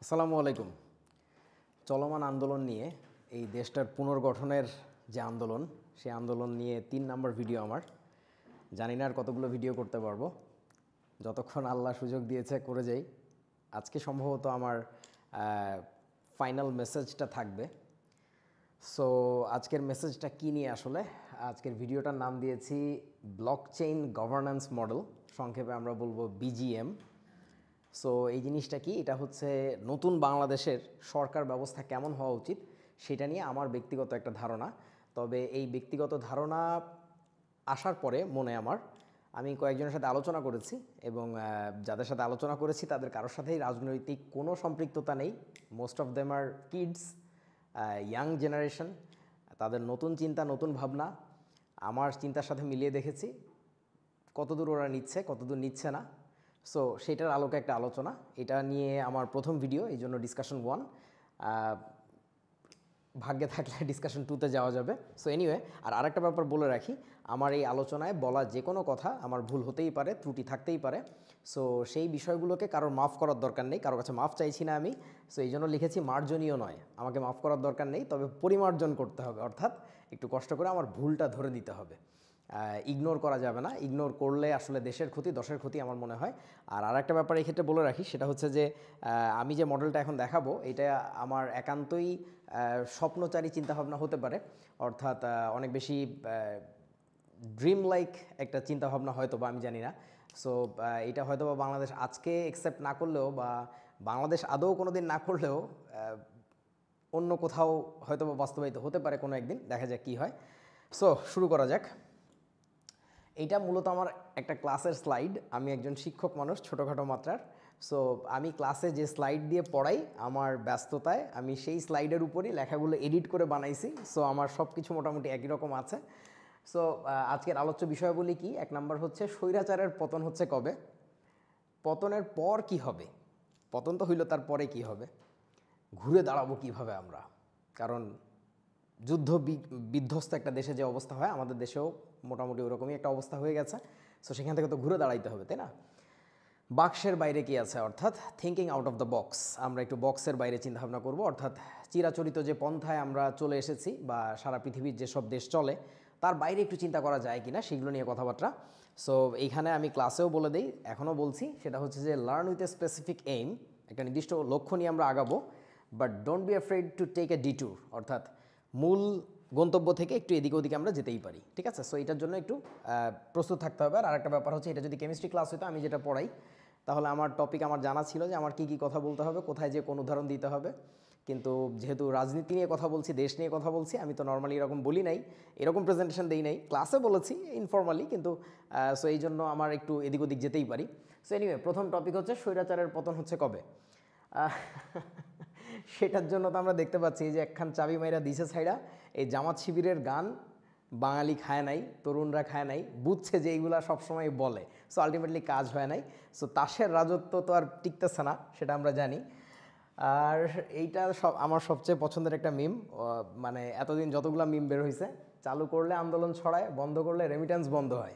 আসসালামু আলাইকুম। চলমান আন্দোলন নিয়ে এই দেশটার পুনর্গঠনের যে আন্দোলন, সেই আন্দোলন নিয়ে 3 নাম্বার ভিডিও আমার। জানি না আর কতগুলো ভিডিও করতে পারবো, যতক্ষণ আল্লাহ সুযোগ দিয়েছে করে যাই। আজকে সম্ভবত আমার ফাইনাল মেসেজটা থাকবে। সো আজকের মেসেজটা কী নিয়ে আসলে? আজকের ভিডিওটার নাম দিয়েছি ব্লকচেইন গভর্নেন্স মডেল, সংক্ষেপে আমরা বলবো বিজিএম। সো এই জিনিসটা কি, এটা হচ্ছে নতুন বাংলাদেশের সরকার ব্যবস্থা কেমন হওয়া উচিত সেটা নিয়ে আমার ব্যক্তিগত একটা ধারণা। তবে এই ব্যক্তিগত ধারণা আসার পরে আমি কয়েকজনের সাথে আলোচনা করেছি এবং যাদের সাথে আলোচনা করেছি তাদের কারোর সাথেই রাজনৈতিক কোনো সম্পৃক্ততা নেই। Most of them are kids, young generation. তাদের নতুন চিন্তা, নতুন ভাবনা আমার চিন্তার সাথে মিলিয়ে দেখেছি, কতদূর ওরা নিচ্ছে, কতদূর নিচ্ছে না। সো সেটার আলোকে একটা আলোচনা, এটা নিয়ে আমার প্রথম ভিডিও, এই জন্য ডিসকাশন 1। ভাগ্যে থাকলে ডিসকাশন 2তে যাওয়া যাবে। সো এনিওয়ে, আরেকটা ব্যাপার বলে রাখি, আমার এই আলোচনায় বলা যে কোনো কথা আমার ভুল হতেই পারে, ত্রুটি থাকতেই পারে। সো সেই বিষয়গুলোকে কারোর মাফ করার দরকার নেই, কারোর কাছে মাফ চাইছি না আমি। সো এই জন্য লিখেছি মার্জনীয় নয়, আমাকে মাফ করার দরকার নেই, তবে পরিমার্জন করতে হবে, অর্থাৎ একটু কষ্ট করে আমার ভুলটা ধরে দিতে হবে। ইগনোর করা যাবে না, ইগনোর করলে আসলে দেশের ক্ষতি, দশের ক্ষতি আমার মনে হয়। আরেকটা ব্যাপার এই ক্ষেত্রে বলে রাখি, সেটা হচ্ছে যে আমি যে মডেলটা এখন দেখাবো এটা আমার একান্তই স্বপ্নচারী চিন্তাভাবনা হতে পারে, অর্থাৎ অনেক বেশি ড্রিম লাইক একটা চিন্তাভাবনা হয়তো বা, আমি জানি না। সো এটা হয়তো বা বাংলাদেশ আজকে অ্যাকসেপ্ট না করলেও, বা বাংলাদেশ আদৌ কোনো দিন না করলেও অন্য কোথাও হয়তো বা বাস্তবায়িত হতে পারে কোনো একদিন, দেখা যাক কী হয়। সো শুরু করা যাক। এইটা মূলত আমার একটা ক্লাসের স্লাইড। আমি একজন শিক্ষক মানুষ, ছোটোখাটো মাত্রার। সো আমি ক্লাসে যে স্লাইড দিয়ে পড়াই, আমার ব্যস্ততায় আমি সেই স্লাইডের উপরই লেখাগুলো এডিট করে বানাইছি। সো আমার সব কিছু মোটামুটি একই রকম আছে। সো আজকের আলোচ্য বিষয়গুলি কি? 1 নাম্বার হচ্ছে স্বৈরাচারের পতন হচ্ছে কবে, পতনের পর কি হবে, পতন তো হইল, তার পরে কী হবে, ঘুরে দাঁড়াবো কীভাবে আমরা, কারণ যুদ্ধ বিধ্বস্ত একটা দেশে যে অবস্থা হয়, আমাদের দেশেও মোটামুটি ওরকমই একটা অবস্থা হয়ে গেছে। সো সেখান থেকে তো ঘুরে দাঁড়াইতে হবে, তাই না? বাক্সের বাইরে কি আছে, অর্থাৎ thinking out of the box. আমরা একটু বক্সের বাইরে চিন্তাভাবনা করব, অর্থাৎ চিরাচরিত যে পন্থায় আমরা চলে এসেছি বা সারা পৃথিবীর যেসব দেশ চলে তার বাইরে একটু চিন্তা করা যায় কিনা সেগুলো নিয়ে কথাবার্তা। সো এইখানে আমি ক্লাসেও বলে দিই, এখনও বলছি, সেটা হচ্ছে যে learn with a specific aim, একটা নির্দিষ্ট লক্ষ্য নিয়ে আমরা আগাবো, but don't be afraid to take a detour, অর্থাৎ মূল গন্তব্য থেকে একটু এদিকে ওদিকে আমরা যেতেই পারি, ঠিক আছে? সো এটার জন্য একটু প্রস্তুত থাকতে হবে। আর একটা ব্যাপার হচ্ছে, এটা যদি কেমিস্ট্রি ক্লাস হতো, আমি যেটা পড়াই, তাহলে আমার টপিক আমার জানা ছিল যে আমার কী কী কথা বলতে হবে, কোথায় যে কোন উদাহরণ দিতে হবে। কিন্তু যেহেতু রাজনীতি নিয়ে কথা বলছি, দেশ নিয়ে কথা বলছি, আমি তো নর্মালি এরকম বলি নাই, এরকম প্রেজেন্টেশন দেই নাই, ক্লাসে বলেছি ইনফর্মালি, কিন্তু সো এই জন্য আমার একটু এদিক ওদিক যেতেই পারি। সো এনিওয়ে, প্রথম টপিক হচ্ছে স্বৈরাচারের পতন হচ্ছে কবে। সেটার জন্য তো আমরা দেখতে পাচ্ছি যে একখান চাবি মাইরা দিছে ছাইড়া, এই জামাত শিবিরের গান বাঙালি খায় নাই, তরুণরা খায় নাই, বুঝছে যে এইগুলা সবসময় বলে, সো আলটিমেটলি কাজ হয় নাই। সো তাসের রাজত্ব তো আর টিকতেছে না, সেটা আমরা জানি। আর এইটা আমার সবচেয়ে পছন্দের একটা মিম, মানে এতদিন যতগুলো মিম বের হয়েছে, চালু করলে আন্দোলন ছড়ায়, বন্ধ করলে রেমিটেন্স বন্ধ হয়,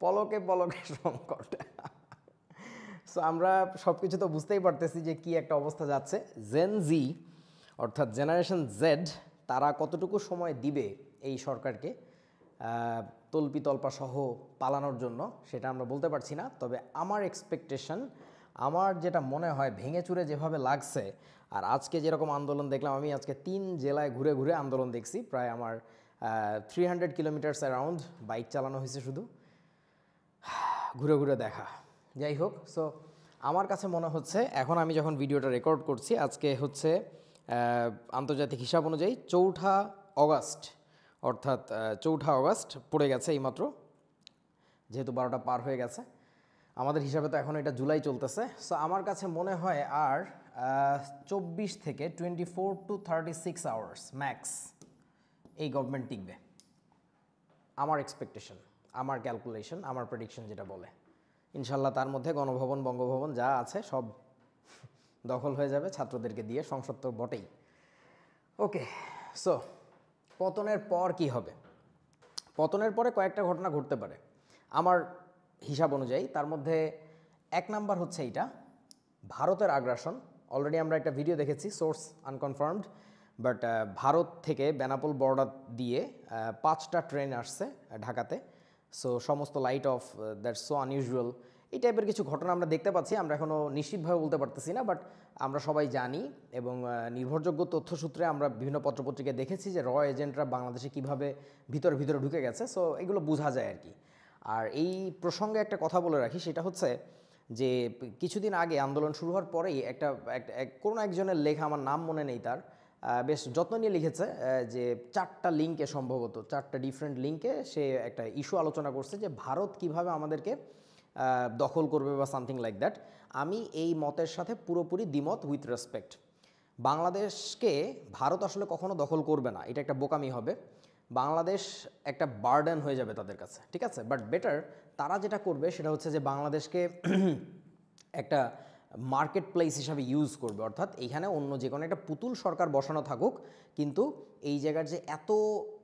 পলকে পলকে সংকট। সো আমরা সব কিছু তো বুঝতেই পারতেছি যে কি একটা অবস্থা যাচ্ছে। জেন জি, অর্থাৎ জেনারেশন জেড, তারা কতটুকু সময় দিবে এই সরকারকে তল্পিতল্পা সহ পালানোর জন্য, সেটা আমরা বলতে পারছি না। তবে আমার এক্সপেকটেশন, আমার যেটা মনে হয়, ভেঙে চুরে যেভাবে লাগছে, আর আজকে যেরকম আন্দোলন দেখলাম, আমি আজকে 3 জেলায় ঘুরে ঘুরে আন্দোলন দেখছি, প্রায় আমার 300 কিলোমিটার্স অ্যারাউন্ড বাইক চালানো হয়েছে, শুধু ঘুরে ঘুরে দেখা। যাই হোক, সো আমার কাছে মনে হচ্ছে, এখন আমি যখন ভিডিওটা রেকর্ড করছি, আজকে হচ্ছে আন্তর্জাতিক হিসাব অনুযায়ী 4ঠা অগাস্ট, অর্থাৎ 4ঠা অগাস্ট পড়ে গেছে এইমাত্র, যেহেতু 12টা পার হয়ে গেছে আমাদের হিসাবে, তো এখন এটা জুলাই চলতেছে। সো আমার কাছে মনে হয় আর 24 থেকে 24 to 36 আওয়ার্স ম্যাক্স এই গভর্নমেন্ট টিকবে, আমার এক্সপেকটেশন, আমার ক্যালকুলেশন, আমার প্রেডিকশন যেটা বলে। ইনশাল্লাহ তার মধ্যে গণভবন, বঙ্গভবন যা আছে সব দখল হয়ে যাবে ছাত্রদেরকে দিয়ে, সংসদ তো বটেই। ওকে, সো পতনের পর কি হবে? পতনের পরে কয়েকটা ঘটনা ঘটতে পারে আমার হিসাব অনুযায়ী। তার মধ্যে 1 নাম্বার হচ্ছে এইটা, ভারতের আগ্রাসন, অলরেডি আমরা একটা ভিডিও দেখেছি, সোর্স আনকনফার্মড, বাট ভারত থেকে বেনাপোল বর্ডার দিয়ে 5টা ট্রেন আসছে ঢাকাতে। সো সমস্ত light off, that's so unusual. এই টাইপের কিছু ঘটনা আমরা দেখতে পাচ্ছি, আমরা এখনও নিশ্চিতভাবে বলতে পারতেছি না, বাট আমরা সবাই জানি এবং নির্ভরযোগ্য তথ্যসূত্রে আমরা বিভিন্ন পত্রপত্রিকায় দেখেছি যে এজেন্টরা বাংলাদেশে কীভাবে ভিতরে ভিতরে ঢুকে গেছে। সো এগুলো বোঝা যায় আর কি। আর এই প্রসঙ্গে একটা কথা বলে রাখি, সেটা হচ্ছে যে কিছুদিন আগে আন্দোলন শুরু হওয়ার পরেই কোনো একজনের লেখা, আমার নাম মনে নেই তার, বেশ যত্ন নিয়ে লিখেছে যে 4টা লিঙ্কে, সম্ভবত 4টা ডিফারেন্ট লিঙ্কে সে একটা ইস্যু আলোচনা করছে যে ভারত কিভাবে আমাদেরকে দখল করবে বা সামথিং লাইক দ্যাট। আমি এই মতের সাথে পুরোপুরি দ্বিমত, উইথ রেসপেক্ট। বাংলাদেশকে ভারত আসলে কখনো দখল করবে না, এটা একটা বোকামি হবে। বাংলাদেশ একটা বার্ডেন হয়ে যাবে তাদের কাছে, ঠিক আছে? বাট বেটার তারা যেটা করবে সেটা হচ্ছে যে বাংলাদেশকে একটা মার্কেট প্লেস হিসাবে ইউজ করবে, অর্থাৎ এইখানে অন্য যে কোনো একটা পুতুল সরকার বসানো থাকুক, কিন্তু এই জায়গার যে এত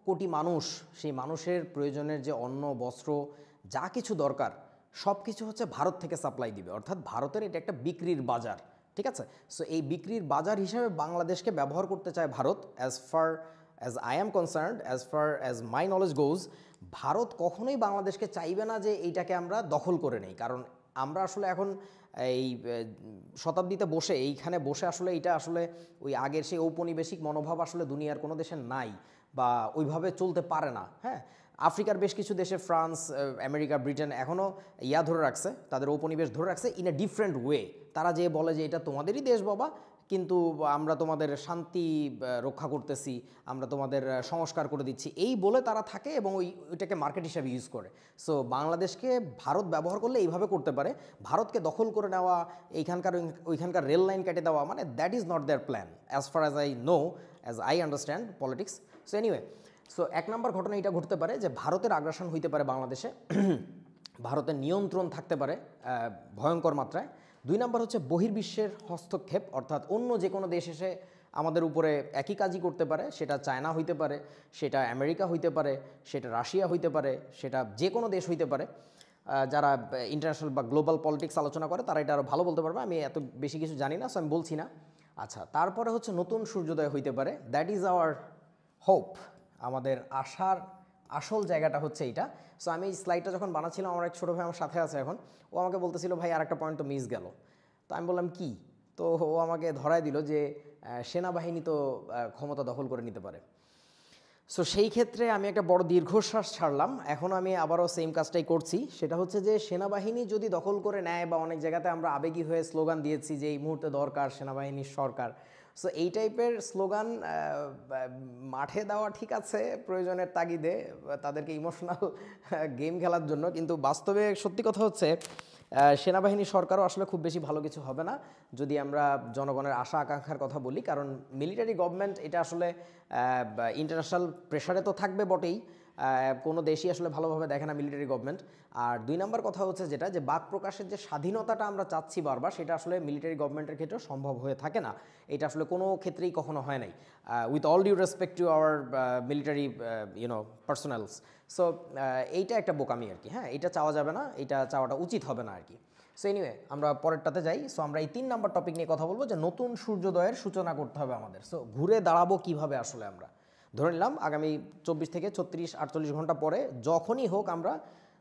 কোটি মানুষ, সেই মানুষের প্রয়োজনের যে অন্ন, বস্ত্র, যা কিছু দরকার সব কিছু হচ্ছে ভারত থেকে সাপ্লাই দিবে, অর্থাৎ ভারতের এটা একটা বিক্রির বাজার, ঠিক আছে? সো এই বিক্রির বাজার হিসাবে বাংলাদেশকে ব্যবহার করতে চায় Bharat. As far as I am concerned, as far as my knowledge goes, Bharat কখনোই বাংলাদেশকে চাইবে না যে এইটাকে আমরা দখল করে নেই। কারণ আমরা আসলে এখন এই শতাব্দীতে বসে, এইখানে বসে আসলে এটা আসলে ওই আগের সেই ঔপনিবেশিক মনোভাব আসলে দুনিয়ার কোনো দেশে নাই বা ওইভাবে চলতে পারে না। হ্যাঁ, আফ্রিকার বেশ কিছু দেশে, ফ্রান্স, আমেরিকা, ব্রিটেন এখনও ধরে রাখছে, তাদের ঔপনিবেশ ধরে রাখছে ইন এ ডিফারেন্ট ওয়ে। তারা যে বলে যে এটা তোমাদেরই দেশ বাবা, কিন্তু আমরা তোমাদের শান্তি রক্ষা করতেছি, আমরা তোমাদের সংস্কার করে দিচ্ছি, এই বলে তারা থাকে এবং ওইটাকে মার্কেট হিসাবে ইউজ করে। সো বাংলাদেশকে ভারত ব্যবহার করলে এইভাবে করতে পারে, ভারতকে দখল করে নেওয়া, ওইখানকার রেল লাইন কেটে দেওয়া, মানে that is not there plan as far as I know, as I understand politics. So anyway, so 1 নম্বর ঘটনা এটা ঘটতে পারে যে ভারতের আগ্রাসন হইতে পারে বাংলাদেশে, ভারতের নিয়ন্ত্রণ থাকতে পারে ভয়ঙ্কর মাত্রায়। 2 নম্বর হচ্ছে বহির্বিশ্বের হস্তক্ষেপ, অর্থাৎ অন্য যে কোনো দেশ এসে আমাদের উপরে একই কাজই করতে পারে, সেটা চায়না হইতে পারে, সেটা আমেরিকা হইতে পারে, সেটা রাশিয়া হইতে পারে, সেটা যে কোনো দেশ হইতে পারে। যারা ইন্টারন্যাশনাল বা গ্লোবাল পলিটিক্স আলোচনা করে তারা এটা আরও ভালো বলতে পারবে, আমি এত বেশি কিছু জানি না, সো আমি বলছি না। আচ্ছা, তারপরে হচ্ছে নতুন সূর্যোদয় হইতে পারে, দ্যাট ইজ আওয়ার হোপ। আমাদের আশার আসল জায়গাটা হচ্ছে এইটা। সো আমি এই স্লাইডটা যখন বানাচ্ছিলাম, আমার এক ছোটো ভাই আমার সাথে আছে এখন, ও আমাকে বলতেছিল ভাই আর একটা পয়েন্ট তো মিস গেল। তো আমি বললাম কি? তো ও আমাকে ধরায় দিল যে সেনাবাহিনী তো ক্ষমতা দখল করে নিতে পারে। সো সেই ক্ষেত্রে আমি একটা বড় দীর্ঘশ্বাস ছাড়লাম। এখন আমি আবারও সেম কাজটাই করছি, সেটা হচ্ছে যে সেনাবাহিনী যদি দখল করে নেয়, বা অনেক জায়গাতে আমরা আবেগী হয়ে স্লোগান দিয়েছি যে এই মুহূর্তে দরকার সেনাবাহিনীর সরকার। সো এই টাইপের স্লোগান মাঠে দেওয়া ঠিক আছে প্রয়োজনের তাগিদে, তাদেরকে ইমোশনাল গেম খেলার জন্য, কিন্তু বাস্তবে সত্যি কথা হচ্ছে সেনাবাহিনী সরকারও আসলে খুব বেশি ভালো কিছু হবে না যদি আমরা জনগণের আশা আকাঙ্ক্ষার কথা বলি। কারণ মিলিটারি গভর্নমেন্ট এটা আসলে ইন্টারন্যাশনাল প্রেশারে তো থাকবে বটেই, কোনো দেশই আসলে ভালোভাবে দেখে না মিলিটারি গভর্নমেন্ট। আর 2 নম্বর কথা হচ্ছে যেটা, যে বাক প্রকাশের যে স্বাধীনতাটা আমরা চাচ্ছি বারবার, সেটা আসলে মিলিটারি গভর্নমেন্টের ক্ষেত্রেও সম্ভব হয়ে থাকে না। এটা আসলে কোনো ক্ষেত্রেই কখনো হয় নাই, with all due respect to our military personnels. So এইটা একটা বোকামি আর কি। হ্যাঁ, এটা চাওয়া যাবে না, এটা চাওয়াটা উচিত হবে না আর কি। সো এনিওয়ে, আমরা পরেরটাতে যাই। সো আমরা এই 3 নম্বর টপিক নিয়ে কথা বলবো, যে নতুন সূর্যোদয়ের সূচনা করতে হবে আমাদের। সো ঘুরে দাঁড়াবো কিভাবে আসলে আমরা, ধরে নিলাম আগামী 24 থেকে 36-48 ঘন্টা পরে যখনই হোক আমরা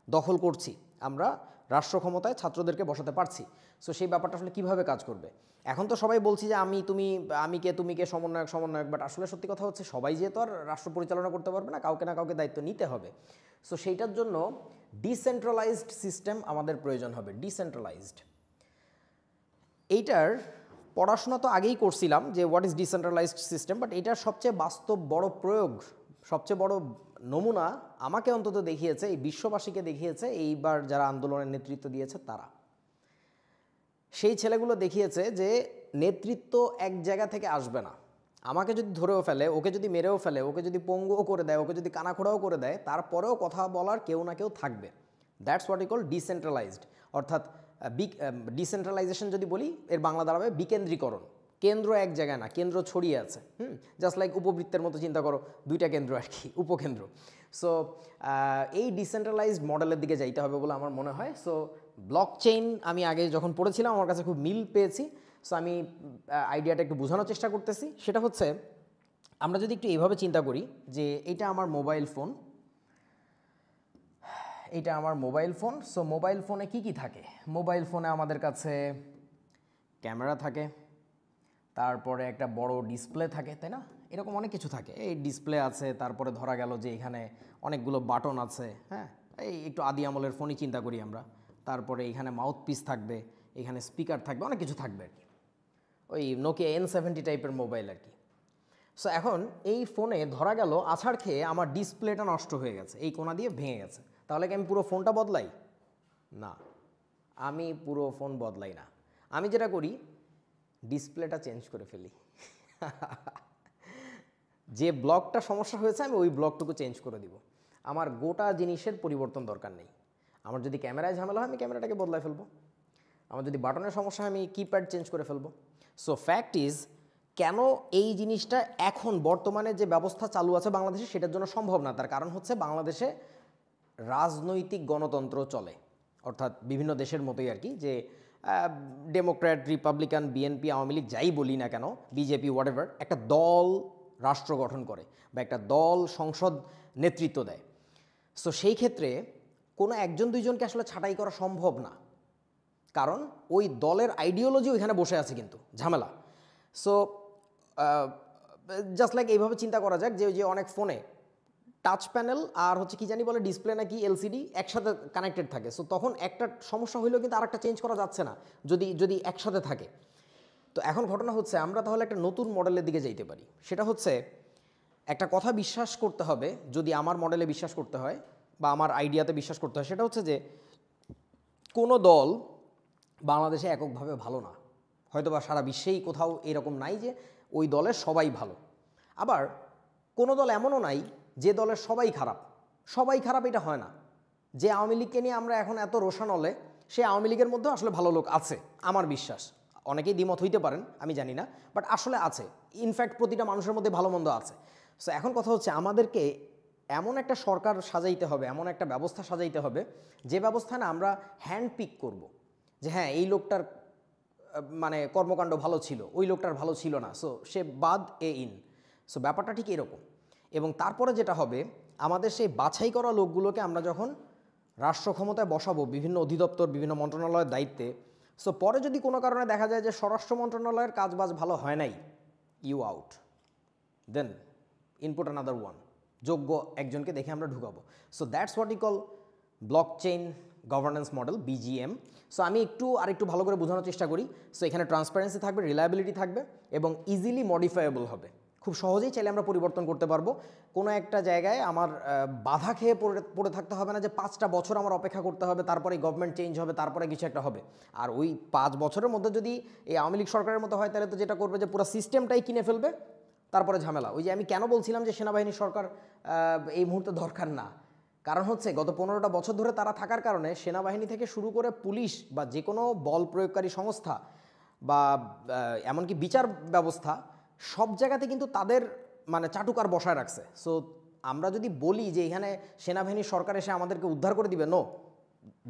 দখল করছি, আমরা রাষ্ট্র ক্ষমতায় ছাত্রদেরকে বসাতে পারছি। সো সেই ব্যাপারটা আসলে কীভাবে কাজ করবে? এখন তো সবাই বলছি যে আমি কে তুমি কে, সমন্বয়ক, বাট আসলে সত্যি কথা হচ্ছে সবাই যেহেতু আর রাষ্ট্র পরিচালনা করতে পারবে না, কাউকে না কাউকে দায়িত্ব নিতে হবে। সো সেইটার জন্য ডিসেন্ট্রালাইজড সিস্টেম আমাদের প্রয়োজন হবে, ডিসেন্ট্রালাইজড। এইটার পড়াশোনা তো আগেই করছিলাম যে what is decentralised system, but এটার সবচেয়ে বাস্তব বড় প্রয়োগ, সবচেয়ে বড় নমুনা আমাকে অন্তত দেখিয়েছে, এই বিশ্ববাসীকে দেখিয়েছে এইবার যারা আন্দোলনের নেতৃত্ব দিয়েছে তারা। সেই ছেলেগুলো দেখিয়েছে যে নেতৃত্ব এক জায়গা থেকে আসবে না। আমাকে যদি ধরেও ফেলে, ওকে যদি মেরেও ফেলে, ওকে যদি পঙ্গুও করে দেয়, ওকে যদি কানাখোড়াও করে দেয়, তারপরেও কথা বলার কেউ না কেউ থাকবে। That's what we call decentralised. অর্থাৎ ডিসেন্ট্রালাইজেশন যদি বলি, এর বাংলা দাঁড়াবে বিকেন্দ্রীকরণ। কেন্দ্র এক জায়গায় না, কেন্দ্র ছড়িয়ে আছে। জাস্ট লাইক উপবৃত্তের মতো চিন্তা করো, 2টা কেন্দ্র আর কি, উপকেন্দ্র। সো এই ডিসেন্ট্রালাইজড মডেলের দিকে যাইতে হবে বলে আমার মনে হয়। সো ব্লক চেইন আমি আগে যখন পড়েছিলাম আমার কাছে খুব মিল পেয়েছি। সো আমি আইডিয়াটা একটু বোঝানোর চেষ্টা করতেছি। সেটা হচ্ছে আমরা যদি একটু এইভাবে চিন্তা করি যে এটা আমার মোবাইল ফোন, এটা আমার মোবাইল ফোন। সো মোবাইল ফোনে কি কি থাকে? মোবাইল ফোনে আমাদের কাছে ক্যামেরা থাকে, তারপরে একটা বড় ডিসপ্লে থাকে, তাই না? এরকম অনেক কিছু থাকে। এই ডিসপ্লে আছে, তারপরে ধরা গেল যে এখানে অনেকগুলো বাটন আছে, হ্যাঁ, এই একটু আদি আমলের ফোনই চিন্তা করি আমরা। তারপরে এখানে মাউথ পিস থাকবে, এখানে স্পিকার থাকবে, অনেক কিছু থাকবে আর কি, ওই নোকিয়া N70 টাইপের মোবাইল আর কি। সো এখন এই ফোনে ধরা গেল আছাড় খেয়ে আমার ডিসপ্লেটা নষ্ট হয়ে গেছে, এই কোণা দিয়ে ভেঙে গেছে, তাহলে কি আমি পুরো ফোনটা বদলাই? না, আমি পুরো ফোন বদলাই না। আমি যেটা করি, ডিসপ্লেটা চেঞ্জ করে ফেলি। যে ব্লকটা সমস্যা হয়েছে আমি ওই ব্লকটুকু চেঞ্জ করে দিব। আমার গোটা জিনিসের পরিবর্তন দরকার নেই। আমার যদি ক্যামেরায় ঝামেলা হয় আমি ক্যামেরাটাকে বদলায় ফেলবো, আমার যদি বাটনের সমস্যা হয় আমি কিপ্যাড চেঞ্জ করে ফেলবো। সো ফ্যাক্ট ইজ, কেন এই জিনিসটা এখন বর্তমানে যে ব্যবস্থা চালু আছে বাংলাদেশে সেটার জন্য সম্ভব না? তার কারণ হচ্ছে বাংলাদেশে রাজনৈতিক গণতন্ত্র চলে, অর্থাৎ বিভিন্ন দেশের মতোই আর কি, যে Democrat, Republican, BNP, Awami League যাই বলি না কেন, বিজেপি, হোয়াটএভার, একটা দল রাষ্ট্র গঠন করে বা একটা দল সংসদ নেতৃত্ব দেয়। সো সেই ক্ষেত্রে কোনো একজন দুইজনকে আসলে ছাঁটাই করা সম্ভব না, কারণ ওই দলের আইডিওলজি ওইখানে বসে আছে, কিন্তু ঝামেলা। সো জাস্ট লাইক এইভাবে চিন্তা করা যাক যে অনেক ফোনে টাচ প্যানেল আর হচ্ছে কি জানি বলে ডিসপ্লে নাকি এলসিডি একসাথে কানেক্টেড থাকে। সো তখন একটা সমস্যা হইলেও কিন্তু আরেকটা চেঞ্জ করা যাচ্ছে না যদি যদি একসাথে থাকে। তো এখন ঘটনা হচ্ছে আমরা তাহলে একটা নতুন মডেলের দিকে যাইতে পারি। সেটা হচ্ছে একটা কথা বিশ্বাস করতে হবে, যদি আমার মডেলে বিশ্বাস করতে হয় বা আমার আইডিয়াতে বিশ্বাস করতে হয়, সেটা হচ্ছে যে কোনো দল বাংলাদেশে এককভাবে ভালো না, হয়তো বা সারা বিশ্বেই কোথাও এরকম নাই যে ওই দলের সবাই ভালো। আবার কোনো দল এমনও নাই যে দলের সবাই খারাপ। সবাই খারাপ এটা হয় না। যে আওয়ামী লীগকে নিয়ে আমরা এখন এত রোষানলে, সে আওয়ামী লীগের মধ্যেও আসলে ভালো লোক আছে, আমার বিশ্বাস। অনেকেই দ্বিমত হইতে পারেন, আমি জানি না, বাট আসলে আছে। ইনফ্যাক্ট প্রতিটা মানুষের মধ্যে ভালো মন্দ আছে। সো এখন কথা হচ্ছে আমাদেরকে এমন একটা সরকার সাজাইতে হবে, এমন একটা ব্যবস্থা সাজাইতে হবে, যে ব্যবস্থা না আমরা হ্যান্ড পিক করবো, যে হ্যাঁ এই লোকটার মানে কর্মকাণ্ড ভালো ছিল, ওই লোকটার ভালো ছিল না, সো সে বাদ, এ ইন। সো ব্যাপারটা ঠিক এরকম। এবং তারপরে যেটা হবে, আমাদের সেই বাছাই করা লোকগুলোকে আমরা যখন রাষ্ট্র ক্ষমতায় বসাবো বিভিন্ন অধিদপ্তর, বিভিন্ন মন্ত্রণালয়ের দায়িত্বে, সো পরে যদি কোনো কারণে দেখা যায় যে স্বরাষ্ট্র মন্ত্রণালয়ের কাজবাজ ভালো হয় নাই, you out, then input another one, যোগ্য একজনকে দেখে আমরা ঢুকাবো। So that's what we call block chain governance model, BGM। সো আমি আরেকটু ভালো করে বোঝানোর চেষ্টা করি। সো এখানে ট্রান্সপারেন্সি থাকবে, রিলায়েবিলিটি থাকবে এবং ইজিলি মডিফায়েবল হবে। খুব সহজেই চাইলে আমরা পরিবর্তন করতে পারবো। কোনো একটা জায়গায় আমার বাধা খেয়ে পড়ে থাকতে হবে না যে 5টা বছর আমার অপেক্ষা করতে হবে, তারপরে গভর্নমেন্ট চেঞ্জ হবে, তারপরে কিছু একটা হবে। আর ওই 5 বছরের মধ্যে যদি এই আওয়ামী লীগ সরকারের মতো হয়, তাহলে তো যেটা করবে যে পুরো সিস্টেমটাই কিনে ফেলবে, তারপরে ঝামেলা। ওই যে আমি কেন বলছিলাম যে সেনাবাহিনী সরকার এই মুহূর্তে দরকার না, কারণ হচ্ছে গত 15টা বছর ধরে তারা থাকার কারণে সেনাবাহিনী থেকে শুরু করে পুলিশ বা যে কোনো বল প্রয়োগকারী সংস্থা বা এমনকি বিচার ব্যবস্থা, সব জায়গাতে কিন্তু তাদের মানে চাটুকার বসায় রাখছে। সো আমরা যদি বলি যে এখানে সেনাবাহিনী সরকার এসে আমাদেরকে উদ্ধার করে দিবে, no,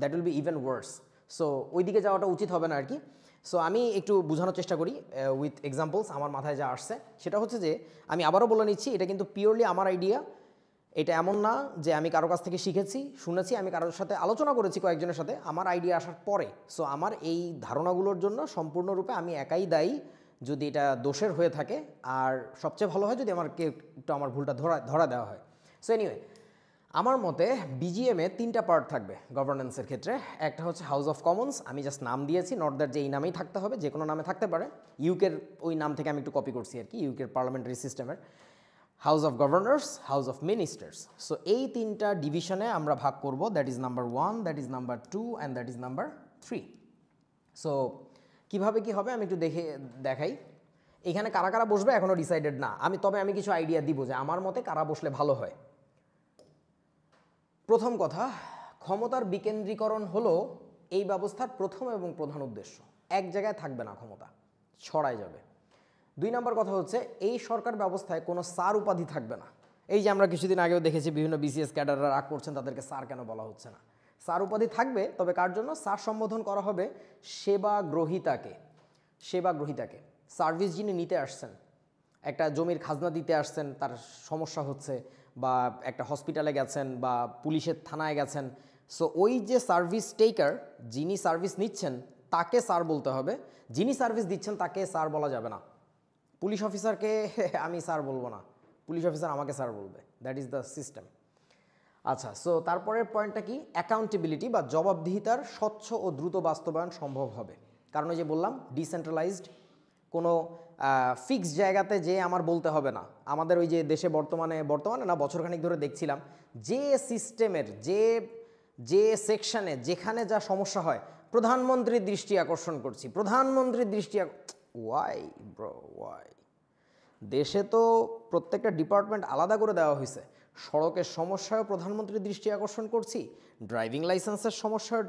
that will be even worse. So ওই দিকে যাওয়াটা উচিত হবে না আর কি। সো আমি একটু বোঝানোর চেষ্টা করি উইথ এক্সাম্পলস। আমার মাথায় যা আসছে সেটা হচ্ছে যে, আমি আবারও বলে নিচ্ছি, এটা কিন্তু পিওরলি আমার আইডিয়া। এটা এমন না যে আমি কারো কাছ থেকে শিখেছি, শুনেছি, আমি কারোর সাথে আলোচনা করেছি কয়েকজনের সাথে আমার আইডিয়া আসার পরে। সো আমার এই ধারণাগুলোর জন্য সম্পূর্ণরূপে আমি একাই দায়ী যদি এটা দোষের হয়ে থাকে। আর সবচেয়ে ভালো হয় যদি আমাকে একটু আমার ভুলটা ধরা দেওয়া হয়। সো এনিওয়ে, আমার মতে BGM-এ 3টা পার্ট থাকবে গভর্নেন্সের ক্ষেত্রে। একটা হচ্ছে হাউস অফ কমন্স, আমি জাস্ট নাম দিয়েছি, নট দ্যাট যে এই নামেই থাকতে হবে, যে কোনো নামে থাকতে পারে। ইউকের ওই নাম থেকে আমি একটু কপি করছি আর কি, ইউকের পার্লামেন্টারি সিস্টেমের। House of governors, house of ministers. So এই 3টা ডিভিশনে আমরা ভাগ করব, that is number 1, that is number 2 and that is number 3। So কীভাবে কী হবে আমি একটু দেখাই। এখানে কারা কারা বসবে এখনও ডিসাইডেড না, তবে আমি কিছু আইডিয়া দিব যে আমার মতে কারা বসলে ভালো হয়। প্রথম কথা, ক্ষমতার বিকেন্দ্রীকরণ হলো এই ব্যবস্থার প্রথম এবং প্রধান উদ্দেশ্য। এক জায়গায় থাকবে না, ক্ষমতা ছড়ায় যাবে। 2 নম্বর কথা হচ্ছে, এই সরকার ব্যবস্থায় কোনো স্যার উপাধি থাকবে না। এই যে আমরা কিছুদিন আগেও দেখেছি বিভিন্ন BCS ক্যাডাররা রাগ করছেন তাদেরকে স্যার কেন বলা হচ্ছে না। স্যার উপাধি থাকবে, তবে কার জন্য? স্যার সম্বোধন করা হবে সেবা গ্রহীতাকে। সেবা গ্রহীতাকে, সার্ভিস যিনি নিতে আসছেন, একটা জমির খাজনা দিতে আসছেন, তার সমস্যা হচ্ছে, বা একটা হসপিটালে গেছেন বা পুলিশের থানায় গেছেন, সো ওই যে সার্ভিস টেকার, যিনি সার্ভিস নিচ্ছেন তাকে স্যার বলতে হবে, যিনি সার্ভিস দিচ্ছেন তাকে স্যার বলা যাবে না। পুলিশ অফিসারকে আমি স্যার বলবো না, পুলিশ অফিসার আমাকে স্যার বলবে, দ্যাট ইজ দ্য সিস্টেম। আচ্ছা, সো তারপরের পয়েন্টটা কি, অ্যাকাউন্টেবিলিটি বা জবাবদিহিতার স্বচ্ছ ও দ্রুত বাস্তবায়ন সম্ভব হবে। কারণ ওই যে বললাম ডিসেন্ট্রালাইজড, কোনো ফিক্সড জায়গাতে যে আমার বলতে হবে না। আমাদের ওই যে দেশে বর্তমানে না বছরখানিক ধরে দেখছিলাম, যে সিস্টেমের যে সেকশনে যেখানে যা সমস্যা হয়, প্রধানমন্ত্রীর দৃষ্টি আকর্ষণ করছি, প্রধানমন্ত্রীর দৃষ্টি, ওয়াই ব্রো ওয়াই? দেশে তো প্রত্যেকটা ডিপার্টমেন্ট আলাদা করে দেওয়া হয়েছে। সড়কের সমস্যায়ও প্রধানমন্ত্রীর দৃষ্টি আকর্ষণ করছি, ড্রাইভিং লাইসেন্সের সমস্যার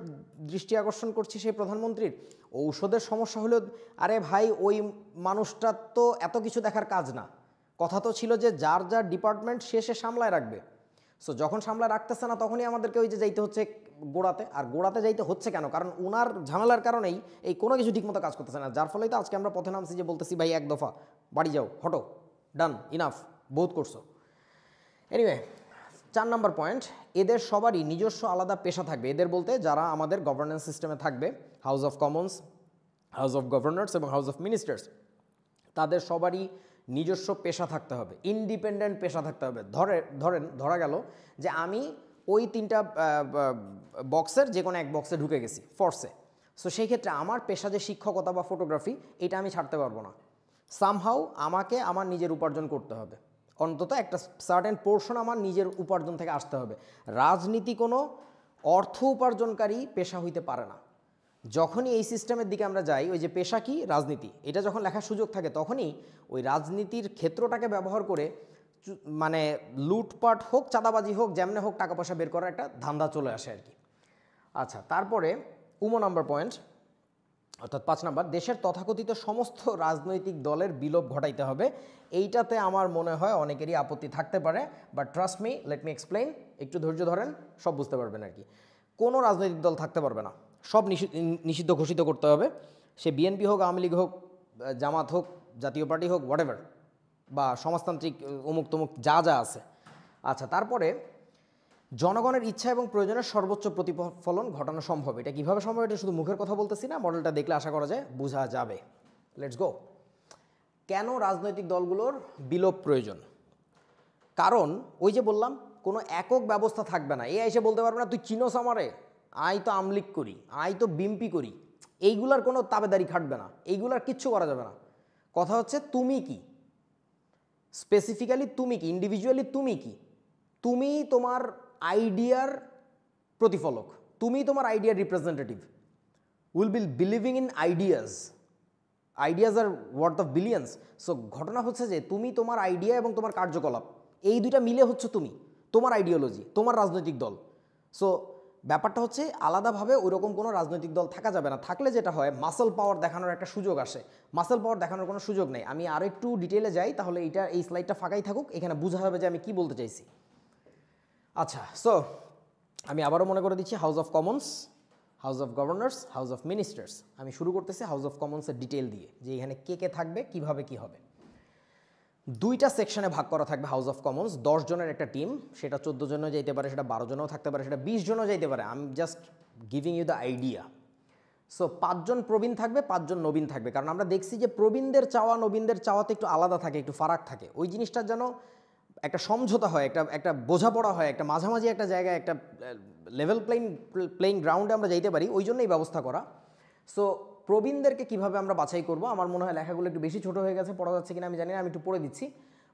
দৃষ্টি আকর্ষণ করছি সেই প্রধানমন্ত্রীর, ঔষধের সমস্যা হলেও, আরে ভাই ওই মানুষটার তো এত কিছু দেখার কাজ না। কথা তো ছিল যে যার যার ডিপার্টমেন্ট সে সামলায় রাখবে। সো যখন সামলায় রাখতেছে না তখনই আমাদেরকে ওই যে যাইতে হচ্ছে গোড়াতে। আর গোড়াতে যাইতে হচ্ছে কেন? কারণ ওনার ঝামেলার কারণেই এই কোনো কিছু ঠিকমতো কাজ করতেছে না, যার ফলেই তো আজকে আমরা পথে নামছি যে বলতেছি ভাই এক দফা, বাড়ি যাও, হটো, ডান, ইনাফ, বহুত করছো। এনিওয়ে, 4 নম্বর পয়েন্ট, এদের সবারই নিজস্ব আলাদা পেশা থাকবে। এদের বলতে যারা আমাদের গভর্নেন্স সিস্টেমে থাকবে, house of Commons, house of governors এবং হাউস অফ মিনিস্টার্স, তাদের সবারই নিজস্ব পেশা থাকতে হবে, ইন্ডিপেন্ডেন্ট পেশা থাকতে হবে। ধরা গেল যে আমি ওই 3টা বক্সের যে কোনো এক বক্সে ঢুকে গেছি ফোর্সে, সো সেই ক্ষেত্রে আমার পেশা যে শিক্ষকতা বা ফটোগ্রাফি, এটা আমি ছাড়তে পারবো না। সামহাউ আমাকে আমার নিজের উপার্জন করতে হবে, অন্তত একটা সার্টেন পোর্শন আমার নিজের উপার্জন থেকে আসতে হবে। রাজনীতি কোনো অর্থ উপার্জনকারী পেশা হইতে পারে না। যখনই এই সিস্টেমের দিকে আমরা যাই, ওই যে পেশা কি রাজনীতি, এটা যখন লেখার সুযোগ থাকে তখনই ওই রাজনীতির ক্ষেত্রটাকে ব্যবহার করে মানে লুটপাট হোক, চাঁদাবাজি হোক, যেমনে হোক টাকা পয়সা বের করার একটা ধান্দা চলে আসে আর কি। আচ্ছা, তারপরে নাম্বার পয়েন্ট, অর্থাৎ 5 নাম্বার, দেশের তথাকথিত সমস্ত রাজনৈতিক দলের বিলোপ ঘটাইতে হবে। এইটাতে আমার মনে হয় অনেকেরই আপত্তি থাকতে পারে, but trust me, let me explain, একটু ধৈর্য ধরেন, সব বুঝতে পারবেন আর কি। কোনো রাজনৈতিক দল থাকতে পারবে না, সব নিষিদ্ধ ঘোষিত করতে হবে। সে বিএনপি হোক, আওয়ামী লীগ হোক, জামাত হোক, জাতীয় পার্টি হোক, হোয়াটএভার, বা সমাজতান্ত্রিক অমুক তমুক যা যা আছে। আচ্ছা, তারপরে জনগণের ইচ্ছা এবং প্রয়োজনের সর্বোচ্চ প্রতিফলন ঘটানো সম্ভব। এটা কীভাবে সম্ভব? এটা শুধু মুখের কথা বলতেছি না, মডেলটা দেখলে আশা করা যায় বোঝা যাবে। Let's go. কেন রাজনৈতিক দলগুলোর বিলোপ প্রয়োজন? কারণ ওই যে বললাম, কোনো একক ব্যবস্থা থাকবে না। এসে বলতে পারবে না তুই চিনোস আমারে, আই তো আমলিক করি, আই তো বিএমপি করি, এইগুলার কোনো তাবেদারি খাটবে না, এইগুলার কিচ্ছু করা যাবে না। কথা হচ্ছে তুমি কি, স্পেসিফিক্যালি তুমি কি, ইন্ডিভিজুয়ালি তুমি কি, তুমি তোমার আইডিয়ার প্রতিফলক, তুমি তোমার আইডিয়ার representative. Will be believing in ideas are worth of billions. So ঘটনা হচ্ছে যে তুমি তোমার আইডিয়া এবং তোমার কার্যকলাপ, এই দুইটা মিলে হচ্ছে তুমি, তোমার আইডিওলজি, তোমার রাজনৈতিক দল। সো ব্যাপারটা হচ্ছে আলাদাভাবে ওইরকম কোনো রাজনৈতিক দল থাকা যাবে না। থাকলে যেটা হয়, মাসল পাওয়ার দেখানোর একটা সুযোগ আসে। মাসল পাওয়ার দেখানোর কোনো সুযোগ নেই। আমি আরও একটু ডিটেলে যাই, তাহলে এই স্লাইডটা ফাঁকাই থাকুক, এখানে বোঝা হবে যে আমি কি বলতে চাইছি। আচ্ছা, সো আমি আবারও মনে করে দিচ্ছি, house of Commons, house of governors, house of ministers. আমি শুরু করতেছি হাউস অফ কমন্সের ডিটেল দিয়ে, যে এখানে কে কে থাকবে, কিভাবে কি হবে। 2টা সেকশনে ভাগ করা থাকবে হাউস অফ কমন্স, 10 জনের একটা টিম, সেটা 14 জনও যাইতে পারে, সেটা 12 জনও থাকতে পারে, সেটা 20 জনও যাইতে পারে। I am just giving you the idea. So 5 জন প্রবীণ থাকবে, 5 জন নবীন থাকবে। কারণ আমরা দেখছি যে প্রবীণদের চাওয়া নবীনদের চাওয়াতে একটু আলাদা থাকে, একটু ফারাক থাকে। ওই জিনিসটার যেন একটা সমঝোতা হয়, একটা বোঝাপড়া হয়, একটা মাঝামাঝি একটা জায়গায়, একটা লেভেল প্লেইং গ্রাউন্ডে আমরা যাইতে পারি, ওই জন্যই ব্যবস্থা করা। সো প্রবীণদেরকে কিভাবে আমরা বাছাই করব? আমার মনে হয় লেখাগুলো একটু বেশি ছোট হয়ে গেছে, পড়া যাচ্ছে কিনা আমি জানি না, আমি একটু পড়ে দিচ্ছি।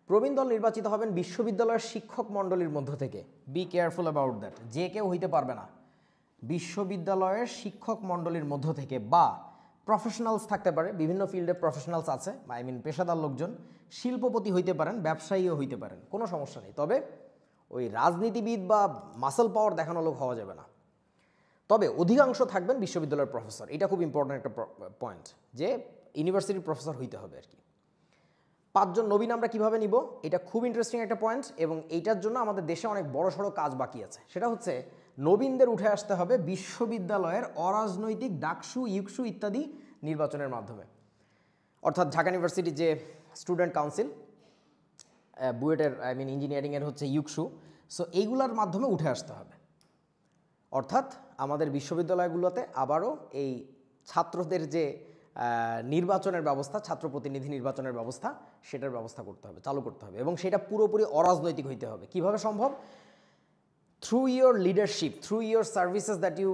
প্রবীণ দল নির্বাচিত হবেন বিশ্ববিদ্যালয়ের শিক্ষক মণ্ডলীর মধ্য থেকে। বি কেয়ারফুল অ্যাবাউট দ্যাট, যে কেউ হইতে পারবে না। বিশ্ববিদ্যালয়ের শিক্ষক মণ্ডলীর মধ্য থেকে, বা প্রফেশনালস থাকতে পারে, বিভিন্ন ফিল্ডে প্রফেশনালস আছে, আই মিন পেশাদার লোকজন, শিল্পপতি হইতে পারেন, ব্যবসায়ীও হইতে পারেন, কোনো সমস্যা নেই। তবে ওই রাজনীতিবিদ বা মাসল পাওয়ার দেখানো লোক হওয়া যাবে না। তবে অধিকাংশ থাকবেন বিশ্ববিদ্যালয়ের প্রফেসর। এটা খুব ইম্পর্ট্যান্ট একটা পয়েন্ট, যে ইউনিভার্সিটির প্রফেসর হইতে হবে আর কি। 5 জন নবীন আমরা কিভাবে নিব? এটা খুব ইন্টারেস্টিং একটা পয়েন্ট, এবং এইটার জন্য আমাদের দেশে অনেক বড় সড়ো কাজ বাকি আছে। সেটা হচ্ছে নবীনদের উঠে আসতে হবে বিশ্ববিদ্যালয়ের অরাজনৈতিক ডাকসু, ইউকসু ইত্যাদি নির্বাচনের মাধ্যমে। অর্থাৎ ঢাকা ইউনিভার্সিটির যে স্টুডেন্ট কাউন্সিল, বুয়েটের ইঞ্জিনিয়ারিংয়ের হচ্ছে ইউকসু, সো এইগুলোর মাধ্যমে উঠে আসতে হবে। অর্থাৎ আমাদের বিশ্ববিদ্যালয়গুলোতে আবারও এই ছাত্রদের যে নির্বাচনের ব্যবস্থা, ছাত্র প্রতিনিধি নির্বাচনের ব্যবস্থা, সেটার ব্যবস্থা করতে হবে, চালু করতে হবে, এবং সেটা পুরোপুরি অরাজনৈতিক হইতে হবে। কিভাবে সম্ভব? Through your leadership, through your services that you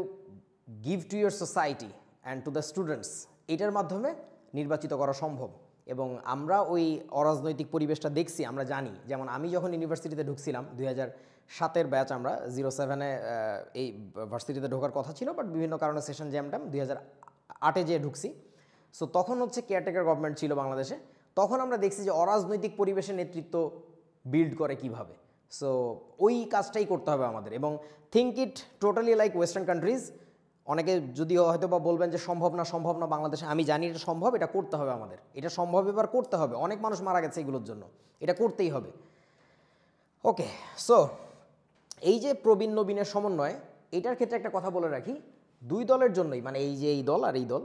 give to your society and to the students, এটার মাধ্যমে নির্বাচিত করা সম্ভব। এবং আমরা ওই অরাজনৈতিক পরিবেশটা দেখছি, আমরা জানি। যেমন আমি যখন ইউনিভার্সিটিতে ঢুকছিলাম 2007-এর ব্যাচ, আমরা 07-এ এই ভার্সিটিতে ঢোকার কথা ছিল, বাট বিভিন্ন কারণে সেশন জ্যামটাম 2008-এ যেয়ে ঢুকছি। সো তখন হচ্ছে কেয়ারটেকার গভর্নমেন্ট ছিল বাংলাদেশে। তখন আমরা দেখছি যে অরাজনৈতিক পরিবেশে নেতৃত্ব বিল্ড করে কিভাবে। সো ওই কাজটাই করতে হবে আমাদের, এবং think it totally like western countries. অনেকে যদিও হয়তো বা বলবেন যে সম্ভব না বাংলাদেশে, আমি জানি এটা সম্ভব, এটা করতে হবে আমাদের, এটা সম্ভব, এবার করতে হবে। অনেক মানুষ মারা গেছে এগুলোর জন্য, এটা করতেই হবে। ওকে, সো এই যে প্রবীণ নবীনের সমন্বয়, এটার ক্ষেত্রে একটা কথা বলে রাখি, দুই দলের জন্যই, মানে এই যে এই দল আর এই দল,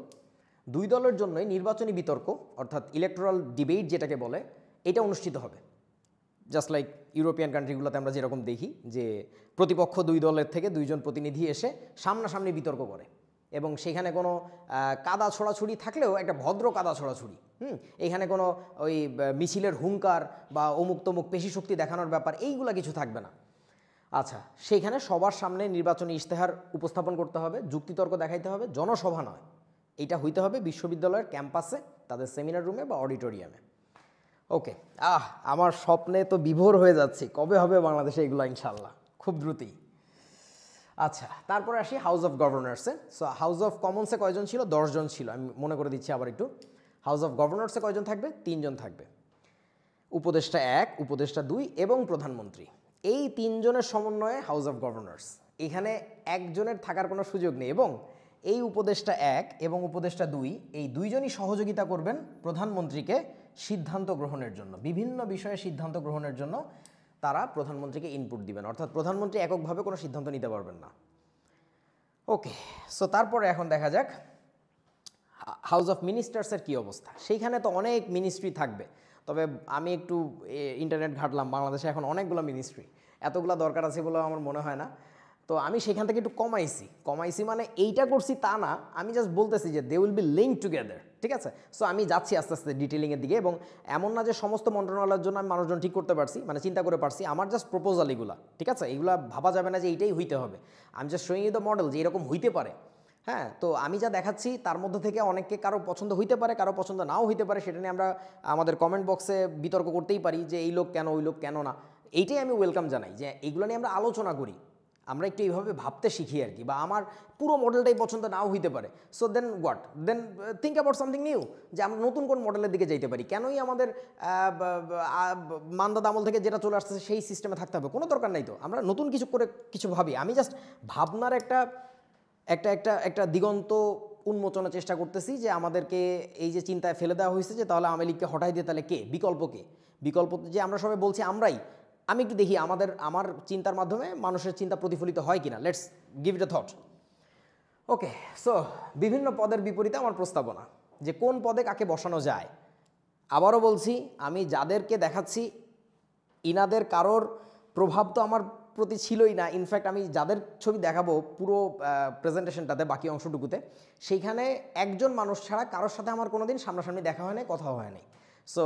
দুই দলের জন্যই নির্বাচনী বিতর্ক অর্থাৎ ইলেকটোরাল ডিবেট যেটাকে বলে, এটা অনুষ্ঠিত হবে। জাস্ট লাইক ইউরোপিয়ান কান্ট্রিগুলোতে আমরা যেরকম দেখি যে প্রতিপক্ষ দুই দলের থেকে দুইজন প্রতিনিধি এসে সামনাসামনি বিতর্ক করে, এবং সেখানে কোনো কাদা ছোড়াছুড়ি থাকলেও একটা ভদ্র কাদা ছোড়াছুড়ি, এখানে কোনো ওই মিছিলের হুঙ্কার বা অমুক তমুক পেশি শক্তি দেখানোর ব্যাপার, এইগুলা কিছু থাকবে না। আচ্ছা, সেইখানে সবার সামনে নির্বাচনী ইশতেহার উপস্থাপন করতে হবে, যুক্তিতর্ক দেখাইতে হবে, জনসভা নয়, এটা হইতে হবে বিশ্ববিদ্যালয়ের ক্যাম্পাসে, তাদের সেমিনার রুমে বা অডিটোরিয়ামে। ওকে, আমার স্বপ্নে তো বিভোর হয়ে যাচ্ছে, কবে হবে বাংলাদেশে এগুলো, ইনশাল্লাহ খুব দ্রুতই। আচ্ছা, তারপরে আসি হাউস অফ গভর্নর্সে। সো হাউস অফ কমন্সে কয়জন ছিল? 10 জন ছিল। আমি মনে করে দিচ্ছি আবার একটু। হাউস অফ গভর্নর্সে কয়জন থাকবে? 3 জন থাকবে। উপদেষ্টা 1, উপদেষ্টা 2 এবং প্রধানমন্ত্রী, এই 3 জনের সমন্বয়ে হাউস অফ গভর্নর্স। এখানে একজনের থাকার কোনো সুযোগ নেই, এবং এই উপদেষ্টা 1 এবং উপদেষ্টা 2, এই দুইজনই সহযোগিতা করবেন প্রধানমন্ত্রীকে সিদ্ধান্ত গ্রহণের জন্য, বিভিন্ন বিষয়ে সিদ্ধান্ত গ্রহণের জন্য তারা প্রধানমন্ত্রীকে ইনপুট দিবেন। অর্থাৎ প্রধানমন্ত্রী এককভাবে কোনো সিদ্ধান্ত নিতে পারবেন না। ওকে, সো তারপরে এখন দেখা যাক হাউস অফ মিনিস্টার্সের কী অবস্থা। সেইখানে তো অনেক মিনিস্ট্রি থাকবে, তবে আমি একটু ইন্টারনেট ঘাটলাম, বাংলাদেশে এখন অনেকগুলো মিনিস্ট্রি, এতগুলো দরকার আছে বলে আমার মনে হয় না। তো আমি সেখান থেকে একটু কমাইছি মানে এইটা করছি তা না, আমি জাস্ট বলতেছি যে they will be link together, ঠিক আছে? সো আমি যাচ্ছি আস্তে আস্তে ডিটেলিংয়ের দিকে, এবং এমন না যে সমস্ত মন্ত্রণালয়ের জন্য আমি মানুষজন ঠিক করতে পারছি, মানে চিন্তা করে পারছি, আমার জাস্ট প্রপোজাল এগুলা, ঠিক আছে? এগুলা ভাবা যাবে না যে এইটাই হইতে হবে, আমি just showing you the model যে এরকম হইতে পারে। হ্যাঁ, তো আমি যা দেখাচ্ছি তার মধ্যে থেকে অনেককে কারো পছন্দ হইতে পারে, কারো পছন্দ নাও হইতে পারে, সেটা নিয়ে আমরা আমাদের কমেন্ট বক্সে বিতর্ক করতেই পারি যে এই লোক কেন, ওই লোক কেন না। এইটাই আমি ওয়েলকাম জানাই যে এইগুলো নিয়ে আমরা আলোচনা করি, আমরা একটু এইভাবে ভাবতে শিখি আর কি। বা আমার পুরো মডেলটাই পছন্দ নাও হইতে পারে, so then what, then think about something new, যে আমরা নতুন কোন মডেলের দিকে যাইতে পারি। কেনই আমাদের মান্দাদ আমল থেকে যেটা চলে আসতেছে সেই সিস্টেমে থাকতে হবে? কোনো দরকার নাই তো, আমরা নতুন কিছু করে কিছু ভাবি। আমি জাস্ট ভাবনার একটা একটা একটা একটা দিগন্ত উন্মোচনের চেষ্টা করতেছি, যে আমাদেরকে এই যে চিন্তায় ফেলে দেওয়া হয়েছে যে তাহলে আওয়ামী লীগকে হটাই দিয়ে তাহলে কে বিকল্প, কে বিকল্প, যে আমরা সবাই বলছি আমরাই। আমি একটু দেখি আমার চিন্তার মাধ্যমে মানুষের চিন্তা প্রতিফলিত হয় কিনা, let's give it A thought. Okay, so বিভিন্ন পদের বিপরীতে আমার প্রস্তাবনা যে কোন পদে কাকে বসানো যায়। আবারও বলছি, আমি যাদেরকে দেখাচ্ছি ইনাদের কারোর প্রভাব তো আমার প্রতি ছিলই না। ইনফ্যাক্ট আমি যাদের ছবি দেখাবো পুরো প্রেজেন্টেশনটাতে, বাকি অংশটুকুতে, সেইখানে একজন মানুষ ছাড়া কারোর সাথে আমার কোনো দিন সামনাসামনি দেখা হয় নাই, কথা হয় নাই। সো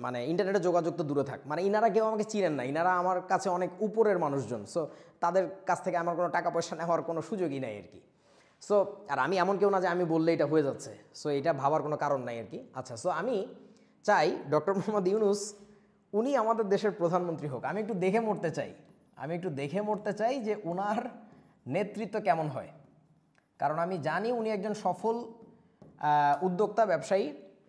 মানে ইন্টারনেটে যোগাযোগ তো দূরে থাক, মানে ইনারা কেউ আমাকে চিনেন না, ইনারা আমার কাছে অনেক উপরের মানুষজন। সো তাদের কাছ থেকে আমার কোনো টাকা পয়সা নেওয়ার কোনো সুযোগই নাই আর কি। সো আর আমি এমন কেউ না যে আমি বললে এটা হয়ে যাচ্ছে, সো এটা ভাবার কোনো কারণ নাই আর কি। আচ্ছা, সো আমি চাই ডক্টর মোহাম্মদ ইউনূস উনি আমাদের দেশের প্রধানমন্ত্রী হোক। আমি একটু দেখে মরতে চাই যে ওনার নেতৃত্ব কেমন হয়, কারণ আমি জানি উনি একজন সফল উদ্যোক্তা, ব্যবসায়ী,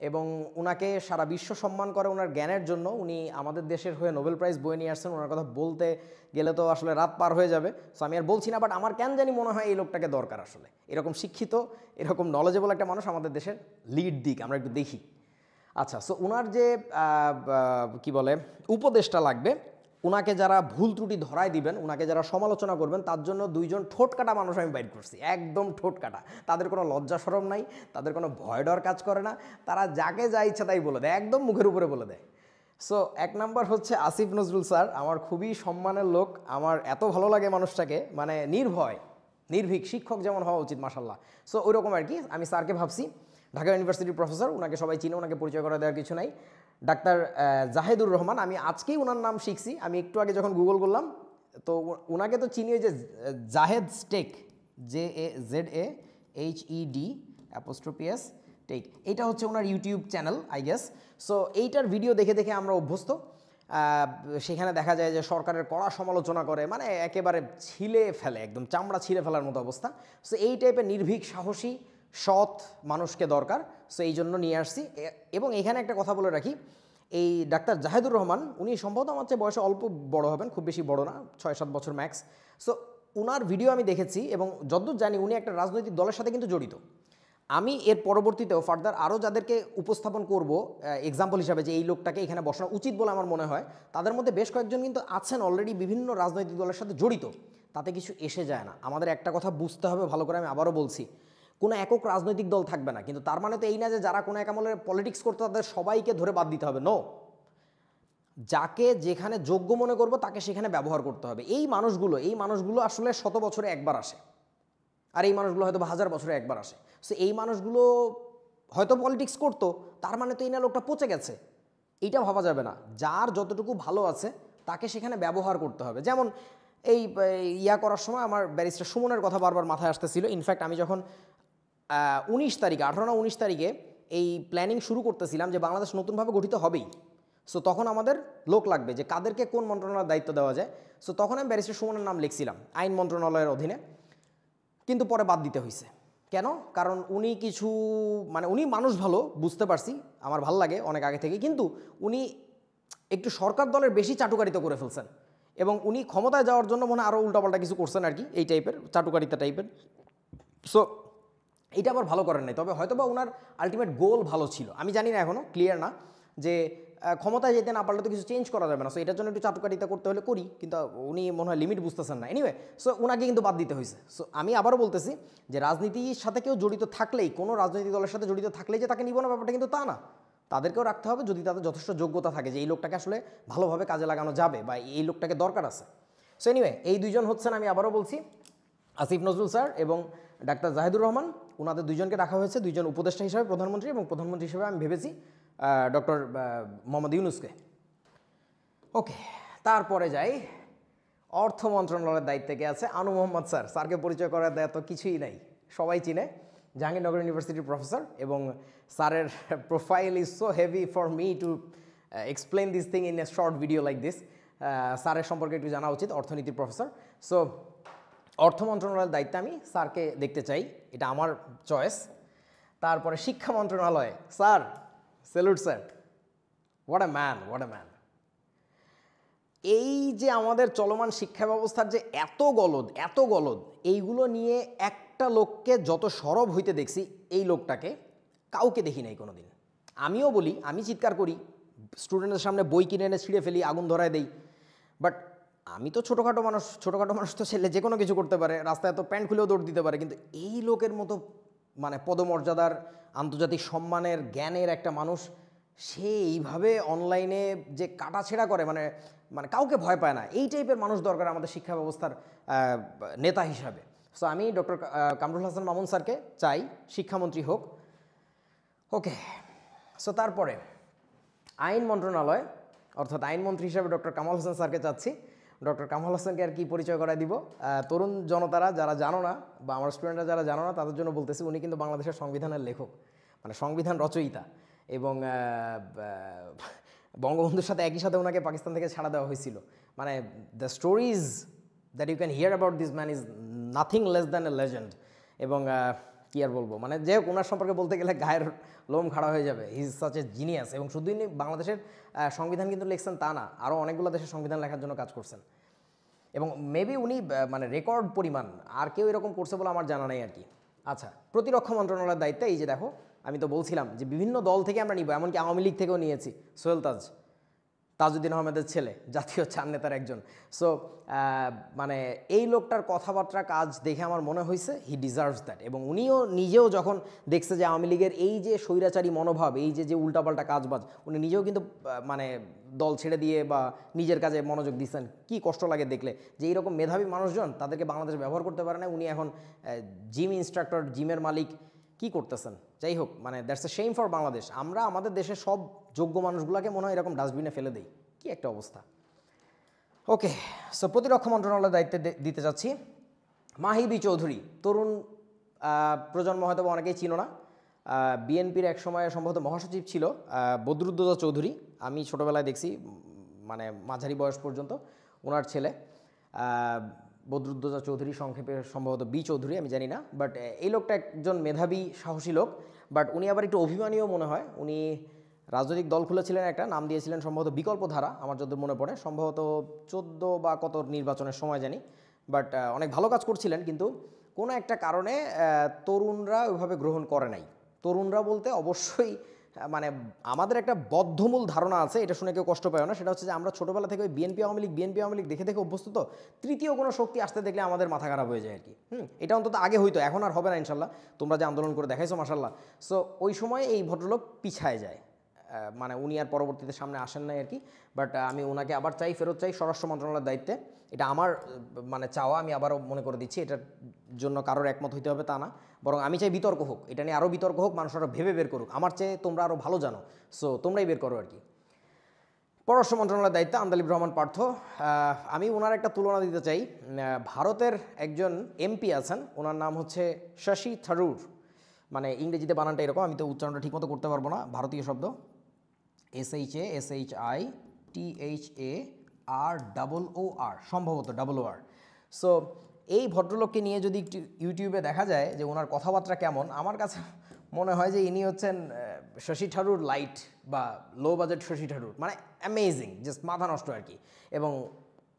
এবং ওনাকে সারা বিশ্ব সম্মান করে ওনার জ্ঞানের জন্য। উনি আমাদের দেশের হয়ে নোবেল প্রাইজ বয়ে নিয়ে আসছেন, ওনার কথা বলতে গেলে তো আসলে রাত পার হয়ে যাবে। সো আমি আর বলছি না, বাট আমার কেন জানি মনে হয় এই লোকটাকে দরকার আসলে, এরকম শিক্ষিত, এরকম নলেজেবল একটা মানুষ আমাদের দেশের লিড দিক, আমরা একটু দেখি। আচ্ছা, সো ওনার যে কি বলে উপদেষ্টা লাগবে, ওনাকে যারা ভুল ত্রুটি ধরায় দিবেন, ওনাকে যারা সমালোচনা করবেন, তার জন্য দুইজন ঠোঁট কাটা মানুষ আমি বাইর করছি, একদম ঠোঁট কাটা। তাদের কোনো লজ্জা শরম নাই, তাদের কোনো ভয় ডর কাজ করে না, তারা যাকে যা ইচ্ছা তাই বলে দেয়, একদম মুখের উপরে বলে দেয়। সো 1 নাম্বার হচ্ছে আসিফ নজরুল স্যার, আমার খুবই সম্মানের লোক, আমার এত ভালো লাগে মানুষটাকে, মানে নির্ভয় নির্ভীক শিক্ষক যেমন হওয়া উচিত মাশাল্লাহ। সো ওইরকম আর কি। আমি স্যারকে ভাবছি ঢাকা ইউনিভার্সিটির প্রফেসর, ওনাকে সবাই চিনে, ওনাকে পরিচয় করে দেওয়ার কিছু নাই। ডাক্তার জাহেদুর রহমান, আমি আজকেই ওনার নাম শিখছি, আমি একটু আগে যখন গুগল করলাম তো ওনাকে তো চিনি, ওই যে জাহেদ স্টেক, JAZAHED টেক, এইটা হচ্ছে ওনার YouTube channel I guess. So এইটার ভিডিও দেখে দেখে আমরা অভ্যস্ত। সেখানে দেখা যায় যে সরকারের কড়া সমালোচনা করে, মানে একেবারে ছিলে ফেলে, একদম চামড়া ছিঁড়ে ফেলার মতো অবস্থা। সো এই টাইপের নির্ভীক সাহসী সৎ মানুষকে দরকার। সো এই জন্য নিয়ে আসছি। এবং এখানে একটা কথা বলে রাখি, এই ডাক্তার জাহেদুর রহমান উনি সম্ভবত আমার চেয়ে বয়সে অল্প বড় হবেন, খুব বেশি বড় না, 6-7 বছর ম্যাক্স। সো ওনার ভিডিও আমি দেখেছি এবং যতদূর জানি উনি একটা রাজনৈতিক দলের সাথে কিন্তু জড়িত। আমি এর পরবর্তীতেও ফার্দার আরও যাদেরকে উপস্থাপন করব এক্সাম্পল হিসাবে যে এই লোকটাকে এখানে বসানো উচিত বলে আমার মনে হয়, তাদের মধ্যে বেশ কয়েকজন কিন্তু আছেন অলরেডি বিভিন্ন রাজনৈতিক দলের সাথে জড়িত, তাতে কিছু এসে যায় না। আমাদের একটা কথা বুঝতে হবে ভালো করে, আমি আবারও বলছি, কোনো একক রাজনৈতিক দল থাকবে না, কিন্তু তার মানে তো এই না যে যারা কোনো এক আমলে পলিটিক্স করতে তাদের সবাইকে ধরে বাদ দিতে হবে। নো, যাকে যেখানে যোগ্য মনে করবো তাকে সেখানে ব্যবহার করতে হবে। এই মানুষগুলো আসলে 100 বছরে একবার আসে, আর এই মানুষগুলো হয়তো 1000 বছরে একবার আসে। সো এই মানুষগুলো হয়তো পলিটিক্স করতো, তার মানে তো এই না লোকটা পচে গেছে, এইটা ভাবা যাবে না। যার যতটুকু ভালো আছে তাকে সেখানে ব্যবহার করতে হবে। যেমন এই ইয়া করার সময় আমার ব্যারিস্টার সুমনের কথা বারবার মাথায় আসতেছিল। ইনফ্যাক্ট আমি যখন 19 তারিখে 18 না 19 তারিখে এই প্ল্যানিং শুরু করতেছিলাম যে বাংলাদেশ নতুনভাবে গঠিত হবেই, সো তখন আমাদের লোক লাগবে যে কাদেরকে কোন মন্ত্রণালয়ের দায়িত্ব দেওয়া যায়। সো তখন আমি ব্যারিস্টার সুমনের নাম লিখছিলাম আইন মন্ত্রণালয়ের অধীনে, কিন্তু পরে বাদ দিতে হয়েছে। কেন? কারণ উনি কিছু উনি মানুষ ভালো, বুঝতে পারছি, আমার ভাল লাগে অনেক আগে থেকে, কিন্তু উনি একটু সরকার দলের বেশি চাটুকারিতা করে ফেলছেন এবং উনি ক্ষমতায় যাওয়ার জন্য মনে আরও উল্টাপাল্টা কিছু করছেন আর কি, এই টাইপের চাটুকারিতা টাইপের। সো এটা আবার ভালো করেন নাই, তবে হয়তো বা ওনার আলটিমেট গোল ভালো ছিল, আমি জানি না, এখনও ক্লিয়ার না যে ক্ষমতায় যেতে না পারলে তো কিছু চেঞ্জ করা যাবে না। সো এটার জন্য একটু চাটুকারিতা করতে হলে করি, কিন্তু উনি মনে হয় লিমিট বুঝতেছেন না। এনিওয়ে, সো ওনাকে কিন্তু বাদ দিতে হয়েছে। সো আমি আবারও বলতেছি যে রাজনীতির সাথে কেউ জড়িত থাকলেই, কোনো রাজনৈতিক দলের সাথে জড়িত থাকলেই যে তাকে নিব না, ব্যাপারটা কিন্তু তা না। তাদেরকেও রাখতে হবে যদি তাদের যথেষ্ট যোগ্যতা থাকে যে এই লোকটাকে আসলে ভালোভাবে কাজে লাগানো যাবে বা এই লোকটাকে দরকার আছে। সো এনিওয়ে, এই দুইজন হচ্ছেন, আমি আবারও বলছি, আসিফ নজরুল স্যার এবং ডাক্তার জাহেদুর রহমান। ওনাদের দুইজনকে রাখা হয়েছে দুইজন উপদেষ্টা হিসাবে প্রধানমন্ত্রী, এবং প্রধানমন্ত্রী হিসেবে আমি ভেবেছি ডক্টর মোহাম্মদ ইউনূসকে। ওকে, তারপরে যাই, অর্থ মন্ত্রণালয়ের দায়িত্বে কে আছে? আনু মোহাম্মদ স্যার। স্যারকে পরিচয় করার দেওয়া তো কিছুই নাই, সবাই চিনে, জাহাঙ্গীরনগর ইউনিভার্সিটির প্রফেসর, এবং স্যারের profile is so heavy for me to explain this thing in a short video like this. স্যারের সম্পর্কে একটু জানা উচিত, অর্থনীতির প্রফেসর। সো অর্থ মন্ত্রণালয়ের দায়িত্বে আমি স্যারকে দেখতে চাই, এটা আমার চয়েস। তারপরে শিক্ষা মন্ত্রণালয়, sir, salute sir, what a man, what a man. এই যে আমাদের চলমান শিক্ষা ব্যবস্থার যে এত গলদ, এইগুলো নিয়ে একটা লোককে যত সরব হইতে দেখছি, এই লোকটাকে কাউকে দেখি নাই কোনো দিন। আমিও বলি, আমি চিৎকার করি, স্টুডেন্টের সামনে বই কিনে এনে ছিঁড়ে ফেলি, আগুন ধরায় দেই, বাট আমি তো ছোটোখাটো মানুষ তো ছেলে যে কোনো কিছু করতে পারে, রাস্তায় তো প্যান্ট খুলেও দৌড় দিতে পারে, কিন্তু এই লোকের মতো পদমর্যাদার, আন্তর্জাতিক সম্মানের, জ্ঞানের একটা মানুষ, সে এইভাবে অনলাইনে যে কাটাছেড়া করে, মানে কাউকে ভয় পায় না, এই টাইপের মানুষ দরকার আমাদের শিক্ষা ব্যবস্থার নেতা হিসাবে। সো আমি ডক্টর কামরুল হাসান মামুন স্যারকে চাই শিক্ষামন্ত্রী হোক। ওকে, সো তারপরে আইন মন্ত্রণালয়, অর্থাৎ আইনমন্ত্রী হিসাবে ডক্টর কামাল হোসেন স্যারকে চাচ্ছি। ডক্টর কামাল হোসেনকে আর কি পরিচয় করায় দিব, তরুণ জনতারা যারা জানো না, বা আমার স্টুডেন্টরা যারা জানো না, তাদের জন্য বলতেছি, উনি কিন্তু বাংলাদেশের সংবিধানের লেখক, সংবিধান রচয়িতা, এবং বঙ্গবন্ধুর সাথে একই সাথে ওনাকে পাকিস্তান থেকে ছাড়া দেওয়া হয়েছিল। The stories that you can hear about this man is nothing less than a legend. এবং কী আর বলবো, যে ওনার সম্পর্কে বলতে গেলে গায়ের লোম খাড়া হয়ে যাবে। He is such a genius. এবং শুধু ইনি বাংলাদেশের সংবিধান কিন্তু লিখছেন তা না, আরও অনেকগুলো দেশের সংবিধান লেখার জন্য কাজ করছেন, এবং মেবি উনি রেকর্ড পরিমাণ, আর কেউ এরকম করছে বলে আমার জানা নেই আর কি। আচ্ছা, প্রতিরক্ষা মন্ত্রণালয়ের দায়িত্বে এই যে দেখো, আমি তো বলছিলাম যে বিভিন্ন দল থেকে আমরা নিব, এমনকি আওয়ামী লীগ থেকেও নিয়েছি, সোহেল তাজ, তাজউদ্দিন আহমেদের ছেলে, জাতীয় চার নেতার একজন। সো মানে এই লোকটার কথাবার্তা কাজ দেখে আমার মনে হয়েছে হি ডিজার্ভস দ্যাট। এবং উনিও নিজেও যখন দেখছে যে আওয়ামী লীগের এই যে স্বৈরাচারী মনোভাব, এই যে উল্টাপাল্টা কাজবাজ, উনি নিজেও কিন্তু মানে দল ছেড়ে দিয়ে বা নিজের কাজে মনোযোগ দিচ্ছেন। কি কষ্ট লাগে দেখলে যে এইরকম মেধাবী মানুষজন তাদেরকে বাংলাদেশে ব্যবহার করতে পারে না। উনি এখন জিম ইনস্ট্রাক্টর, জিমের মালিক, কি করতেছেন। যাই হোক, মানে that's a shame for Bangladesh. আমরা আমাদের দেশে সব যোগ্য মানুষগুলোকে মনে হয় এরকম ডাস্টবিনে ফেলে দিই। কি একটা অবস্থা। ওকে, সো প্রতিরক্ষা মন্ত্রণালয়ের দায়িত্বে দিতে যাচ্ছি মাহি বি চৌধুরী। তরুণ প্রজন্ম হয়তো অনেকেই ছিল না। বিএনপির এক সময় সম্ভবত মহাসচিব ছিল বদরুদ্দোজা চৌধুরী। আমি ছোটোবেলায় দেখছি, মানে মাঝারি বয়স পর্যন্ত। ওনার ছেলে বদরুদ্দোজা চৌধুরী, সংক্ষেপে সম্ভবত বি চৌধুরী, আমি জানি না। বাট এই লোকটা একজন মেধাবী সাহসী লোক, বাট উনি আবার একটু অভিমানীও মনে হয়। উনি রাজনৈতিক দল খুলেছিলেন, একটা নাম দিয়েছিলেন সম্ভবত বিকল্পধারা, আমার যত মনে পড়ে, সম্ভবত 14 বা কত নির্বাচনের সময় জানি। বাট অনেক ভালো কাজ করছিলেন, কিন্তু কোনো একটা কারণে তরুণরা ওইভাবে গ্রহণ করে নাই। তরুণরা বলতে অবশ্যই মানে আমাদের একটা বদ্ধমূল ধারণা আছে, এটা শুনে কেউ কষ্ট পায় না। সেটা হচ্ছে যে আমরা ছোটোবেলা থেকে ওই বিএনপি আওয়ামী লীগ দেখে দেখে অভ্যস্ত, তো তৃতীয় কোনো শক্তি আসতে দেখলে আমাদের মাথা খারাপ হয়ে যায় আর কি। এটা অন্তত আগে হইতো, এখন আর হবে না ইনশাল্লাহ। তোমরা যে আন্দোলন করে দেখাইছো মাশাল্লাহ। সো ওই সময় এই ভদ্রলোক পিছায় যায়, মানে উনি আর পরবর্তীতে সামনে আসেন নাই আর কি। বাট আমি ওনাকে আবার ফেরত চাই স্বরাষ্ট্র মন্ত্রণালয়ের দায়িত্বে। এটা আমার মানে চাওয়া, আমি আবারও মনে করে দিচ্ছি। এটার জন্য কারোর একমত হইতে হবে তা না, বরং আমি চাই বিতর্ক হোক, এটা নিয়ে আরও বিতর্ক হোক, মানুষ আরও ভেবে বের করুক। আমার চেয়ে তোমরা আরও ভালো জানো, সো তোমরাই বের করো আর কি। পররাষ্ট্র মন্ত্রণালয়ের দায়িত্বে আন্দালিব রহমান পার্থ। আমি ওনার একটা তুলনা দিতে চাই। ভারতের একজন এমপি আছেন, ওনার নাম হচ্ছে শশী থারুর। মানে ইংরেজিতে বানানটা এরকম, আমি তো উচ্চারণটা ঠিকমতো করতে পারবো না, ভারতীয় শব্দ SHASHITHAROOR, সম্ভবত OOR। সো এই ভদ্রলোককে নিয়ে যদি একটু ইউটিউবে দেখা যায় যে ওনার কথাবার্তা কেমন, আমার কাছে মনে হয় যে ইনি হচ্ছেন শশী থারুর লাইট বা লো বাজেট শশী থারুর। মানে অ্যামেজিং, জাস্ট মাথা নষ্ট আর কি। এবং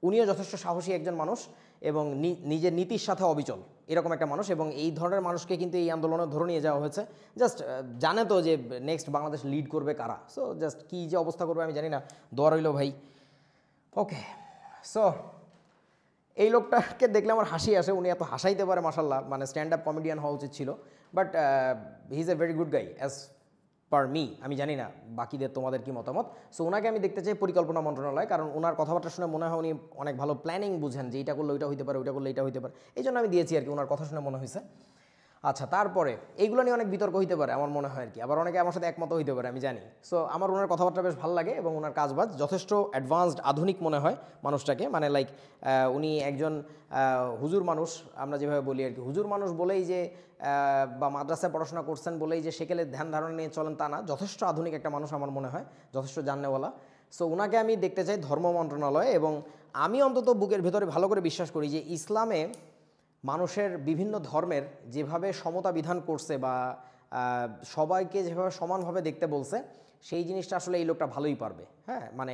উনিও যথেষ্ট সাহসী একজন মানুষ এবং নিজের নীতির সাথে অবিচল, এরকম একটা মানুষ। এবং এই ধরনের মানুষকে কিন্তু এই আন্দোলনে ধরে নিয়ে যাওয়া হয়েছে। জাস্ট জানে তো যে নেক্সট বাংলাদেশ লিড করবে কারা। সো জাস্ট কী যে অবস্থা করবে আমি জানি না, দোয়া রইল ভাই। ওকে, সো এই লোকটাকে দেখলে আমার হাসি আসে, উনি এত হাসাইতে পারে মাশাল্লাহ, মানে স্ট্যান্ড আপ কমেডিয়ান হওয়া উচিত ছিল। But he is a very good guy as per me. আমি জানি না বাকিদের তোমাদের কি মতামত। সো ওনাকে আমি দেখতে চাই পরিকল্পনা মন্ত্রণালয়, কারণ ওনার কথাবার্তা শুনে মনে হয় উনি অনেক ভালো প্ল্যানিং বুঝেন, যে এটা করলে ওইটা হইতে পারে, ওইটা করলে এটা হইতে পারে। এই জন্য আমি দিয়েছি আর কি, ওনার কথা শুনে মনে হয়েছে। আচ্ছা, তারপরে এইগুলো নিয়ে অনেক বিতর্ক হইতে পারে আমার মনে হয় আর কি, আবার অনেকে আমার সাথে একমত হইতে পারে, আমি জানি। সো আমার ওনার কথাবার্তা বেশ ভালো লাগে এবং ওনার কাজবাজ যথেষ্ট অ্যাডভান্সড, আধুনিক মনে হয় মানুষটাকে। মানে লাইক উনি একজন হুজুর মানুষ, আমরা যেভাবে বলি আর কি। হুজুর মানুষ বলেই যে বা মাদ্রাসায় পড়াশোনা করছেন বলেই যে সেকেলে ধ্যান ধারণা নিয়ে চলেন তা না, যথেষ্ট আধুনিক একটা মানুষ আমার মনে হয়, যথেষ্ট জাননেওয়ালা। সো ওনাকে আমি দেখতে চাই ধর্ম মন্ত্রণালয়ে। এবং আমি অন্তত বুকের ভেতরে ভালো করে বিশ্বাস করি যে ইসলামে মানুষের বিভিন্ন ধর্মের যেভাবে সমতা বিধান করছে বা সবাইকে যেভাবে সমানভাবে দেখতে বলছে, সেই জিনিসটা আসলে এই লোকটা ভালোই পারবে। হ্যাঁ, মানে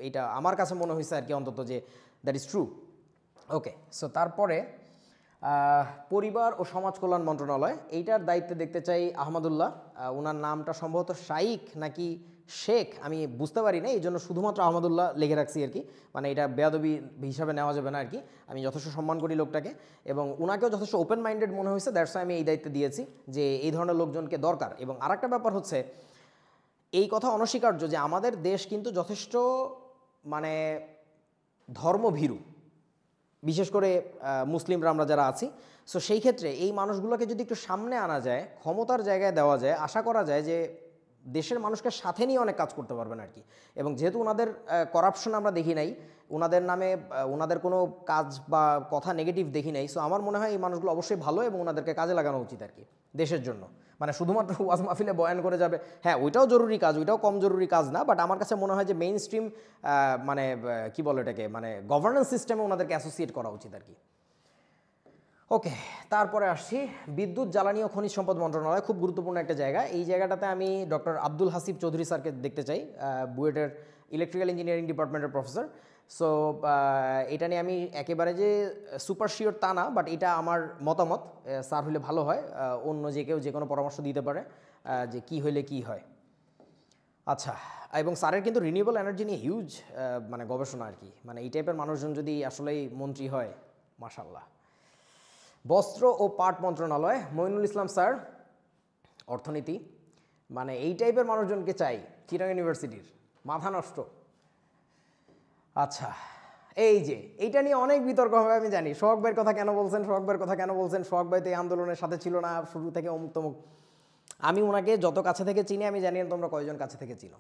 এইটা আমার কাছে মনে হয়েছে আর কি, অন্তত যে that is true. Okay, so তারপরে পরিবার ও সমাজ কল্যাণ মন্ত্রণালয়, এইটার দায়িত্বে দেখতে চাই আহমদুল্লাহ। ওনার নামটা সম্ভবত শাইখ নাকি শেখ, আমি বুঝতে পারি না, এই জন্য শুধুমাত্র আহমদুল্লাহ লিখে রাখছি আর কি। মানে এটা বেয়াদবি হিসাবে নেওয়া যাবে না আর কি। আমি যথেষ্ট সম্মান করি লোকটাকে এবং ওনাকেও যথেষ্ট ওপেন মাইন্ডেড মনে হয়েছে, দ্যাটস আমি এই দায়িত্বে দিয়েছি যে এই ধরনের লোকজনকে দরকার। এবং আরেকটা ব্যাপার হচ্ছে, এই কথা অনস্বীকার্য যে আমাদের দেশ কিন্তু যথেষ্ট মানে ধর্মভীরু, বিশেষ করে মুসলিমরা আমরা যারা আছি। সো সেই ক্ষেত্রে এই মানুষগুলোকে যদি একটু সামনে আনা যায়, ক্ষমতার জায়গায় দেওয়া যায়, আশা করা যায় যে দেশের মানুষকে সাথে নিয়ে অনেক কাজ করতে পারবেন আর কি। এবং যেহেতু ওনাদের করাপশন আমরা দেখি নাই, ওনাদের নামে ওনাদের কোনো কাজ বা কথা নেগেটিভ দেখি নাই, সো আমার মনে হয় এই মানুষগুলো অবশ্যই ভালো এবং ওনাদেরকে কাজে লাগানো উচিত আর কি দেশের জন্য। মানে শুধুমাত্র ওয়াজ মাহফিলে বয়ান করে যাবে, হ্যাঁ ওইটাও জরুরি কাজ, ওইটাও কম জরুরি কাজ না। বাট আমার কাছে মনে হয় যে মেইন স্ট্রিম মানে কী বলে এটাকে, মানে গভর্নেন্স সিস্টেমে ওনাদেরকে অ্যাসোসিয়েট করা উচিত আর কি। ওকে, তারপরে আসছি বিদ্যুৎ জ্বালানি ও খনিজ সম্পদ মন্ত্রণালয়, খুব গুরুত্বপূর্ণ একটা জায়গা। এই জায়গাটাতে আমি ডক্টর আব্দুল হাসিব চৌধুরী স্যারকে দেখতে চাই, বুয়েটের ইলেকট্রিক্যাল ইঞ্জিনিয়ারিং ডিপার্টমেন্টের প্রফেসর। সো এটা নিয়ে আমি একেবারে যে সুপার শিওর তা না, বাট এটা আমার মতামত। স্যার হলে ভালো হয়, অন্য যে কেউ যে কোনো পরামর্শ দিতে পারে যে কি হইলে কি হয়। আচ্ছা, এবং স্যারের কিন্তু রিনিউয়েবল এনার্জি নিয়ে হিউজ মানে গবেষণা আর কি, মানে এই টাইপের মানুষজন যদি আসলেই মন্ত্রী হয়, মাশাল্লাহ। বস্ত্র ও পাট মন্ত্রণালয়, মইনুল ইসলাম স্যার, অর্থনীতি। মানে এই টাইপের মানুষজনকে চাই চিটাং ইউনিভার্সিটির, মাথা নষ্ট। আচ্ছা, এই যে এইটা নিয়ে অনেক বিতর্ক হবে আমি জানি, সোহাগ ভাইয়ের কথা কেন বলছেন, সোহাগ ভাইয়ের কথা কেন বলছেন, সোহাগ ভাই তো এই আন্দোলনের সাথে ছিল না শুরু থেকে, অমুক তমুক। আমি ওনাকে যত কাছে থেকে চিনি, আমি জানি না তোমরা কয়জন কাছে থেকে চিনো।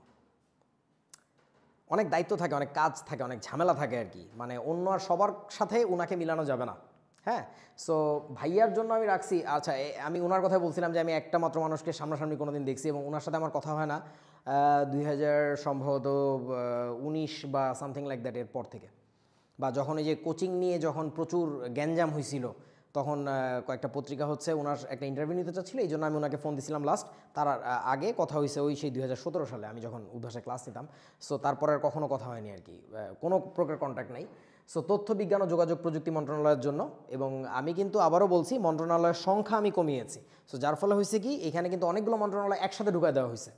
অনেক দায়িত্ব থাকে, অনেক কাজ থাকে, অনেক ঝামেলা থাকে আর কি, মানে অন্য আর সবার সাথে ওনাকে মিলানো যাবে না। হ্যাঁ, সো ভাইয়ার জন্য আমি রাখছি। আচ্ছা, আমি ওনার কথা বলছিলাম যে আমি একটা মাত্র মানুষকে সামনাসামনি কোনো দিন দেখছি এবং ওনার সাথে আমার কথা হয় না 2000 সম্ভবত 19 বা সামথিং লাইক দ্যাট, এর পর থেকে, বা যখন এই যে কোচিং নিয়ে যখন প্রচুর গ্যাঞ্জাম হয়েছিল, তখন কয়েকটা পত্রিকা হচ্ছে ওনার একটা ইন্টারভিউ নিতে চাচ্ছিল, এই জন্য আমি ওনাকে ফোন দিছিলাম লাস্ট। তার আগে কথা হয়েছে ওই সেই 2017 সালে, আমি যখন উদ্ভাসে ক্লাস নিতাম। সো তারপরে আর কখনো কথা হয়নি আর কি, কোনো প্রকার কন্ট্যাক্ট নাই। সো তথ্য বিজ্ঞান ও যোগাযোগ প্রযুক্তি মন্ত্রণালয়ের জন্য, এবং আমি কিন্তু আবারও বলছি মন্ত্রণালয়ের সংখ্যা আমি কমিয়েছি। সো যার ফলে হয়েছে কি, এখানে কিন্তু অনেকগুলো মন্ত্রণালয় একসাথে ঢুকাই দেওয়া হয়েছে,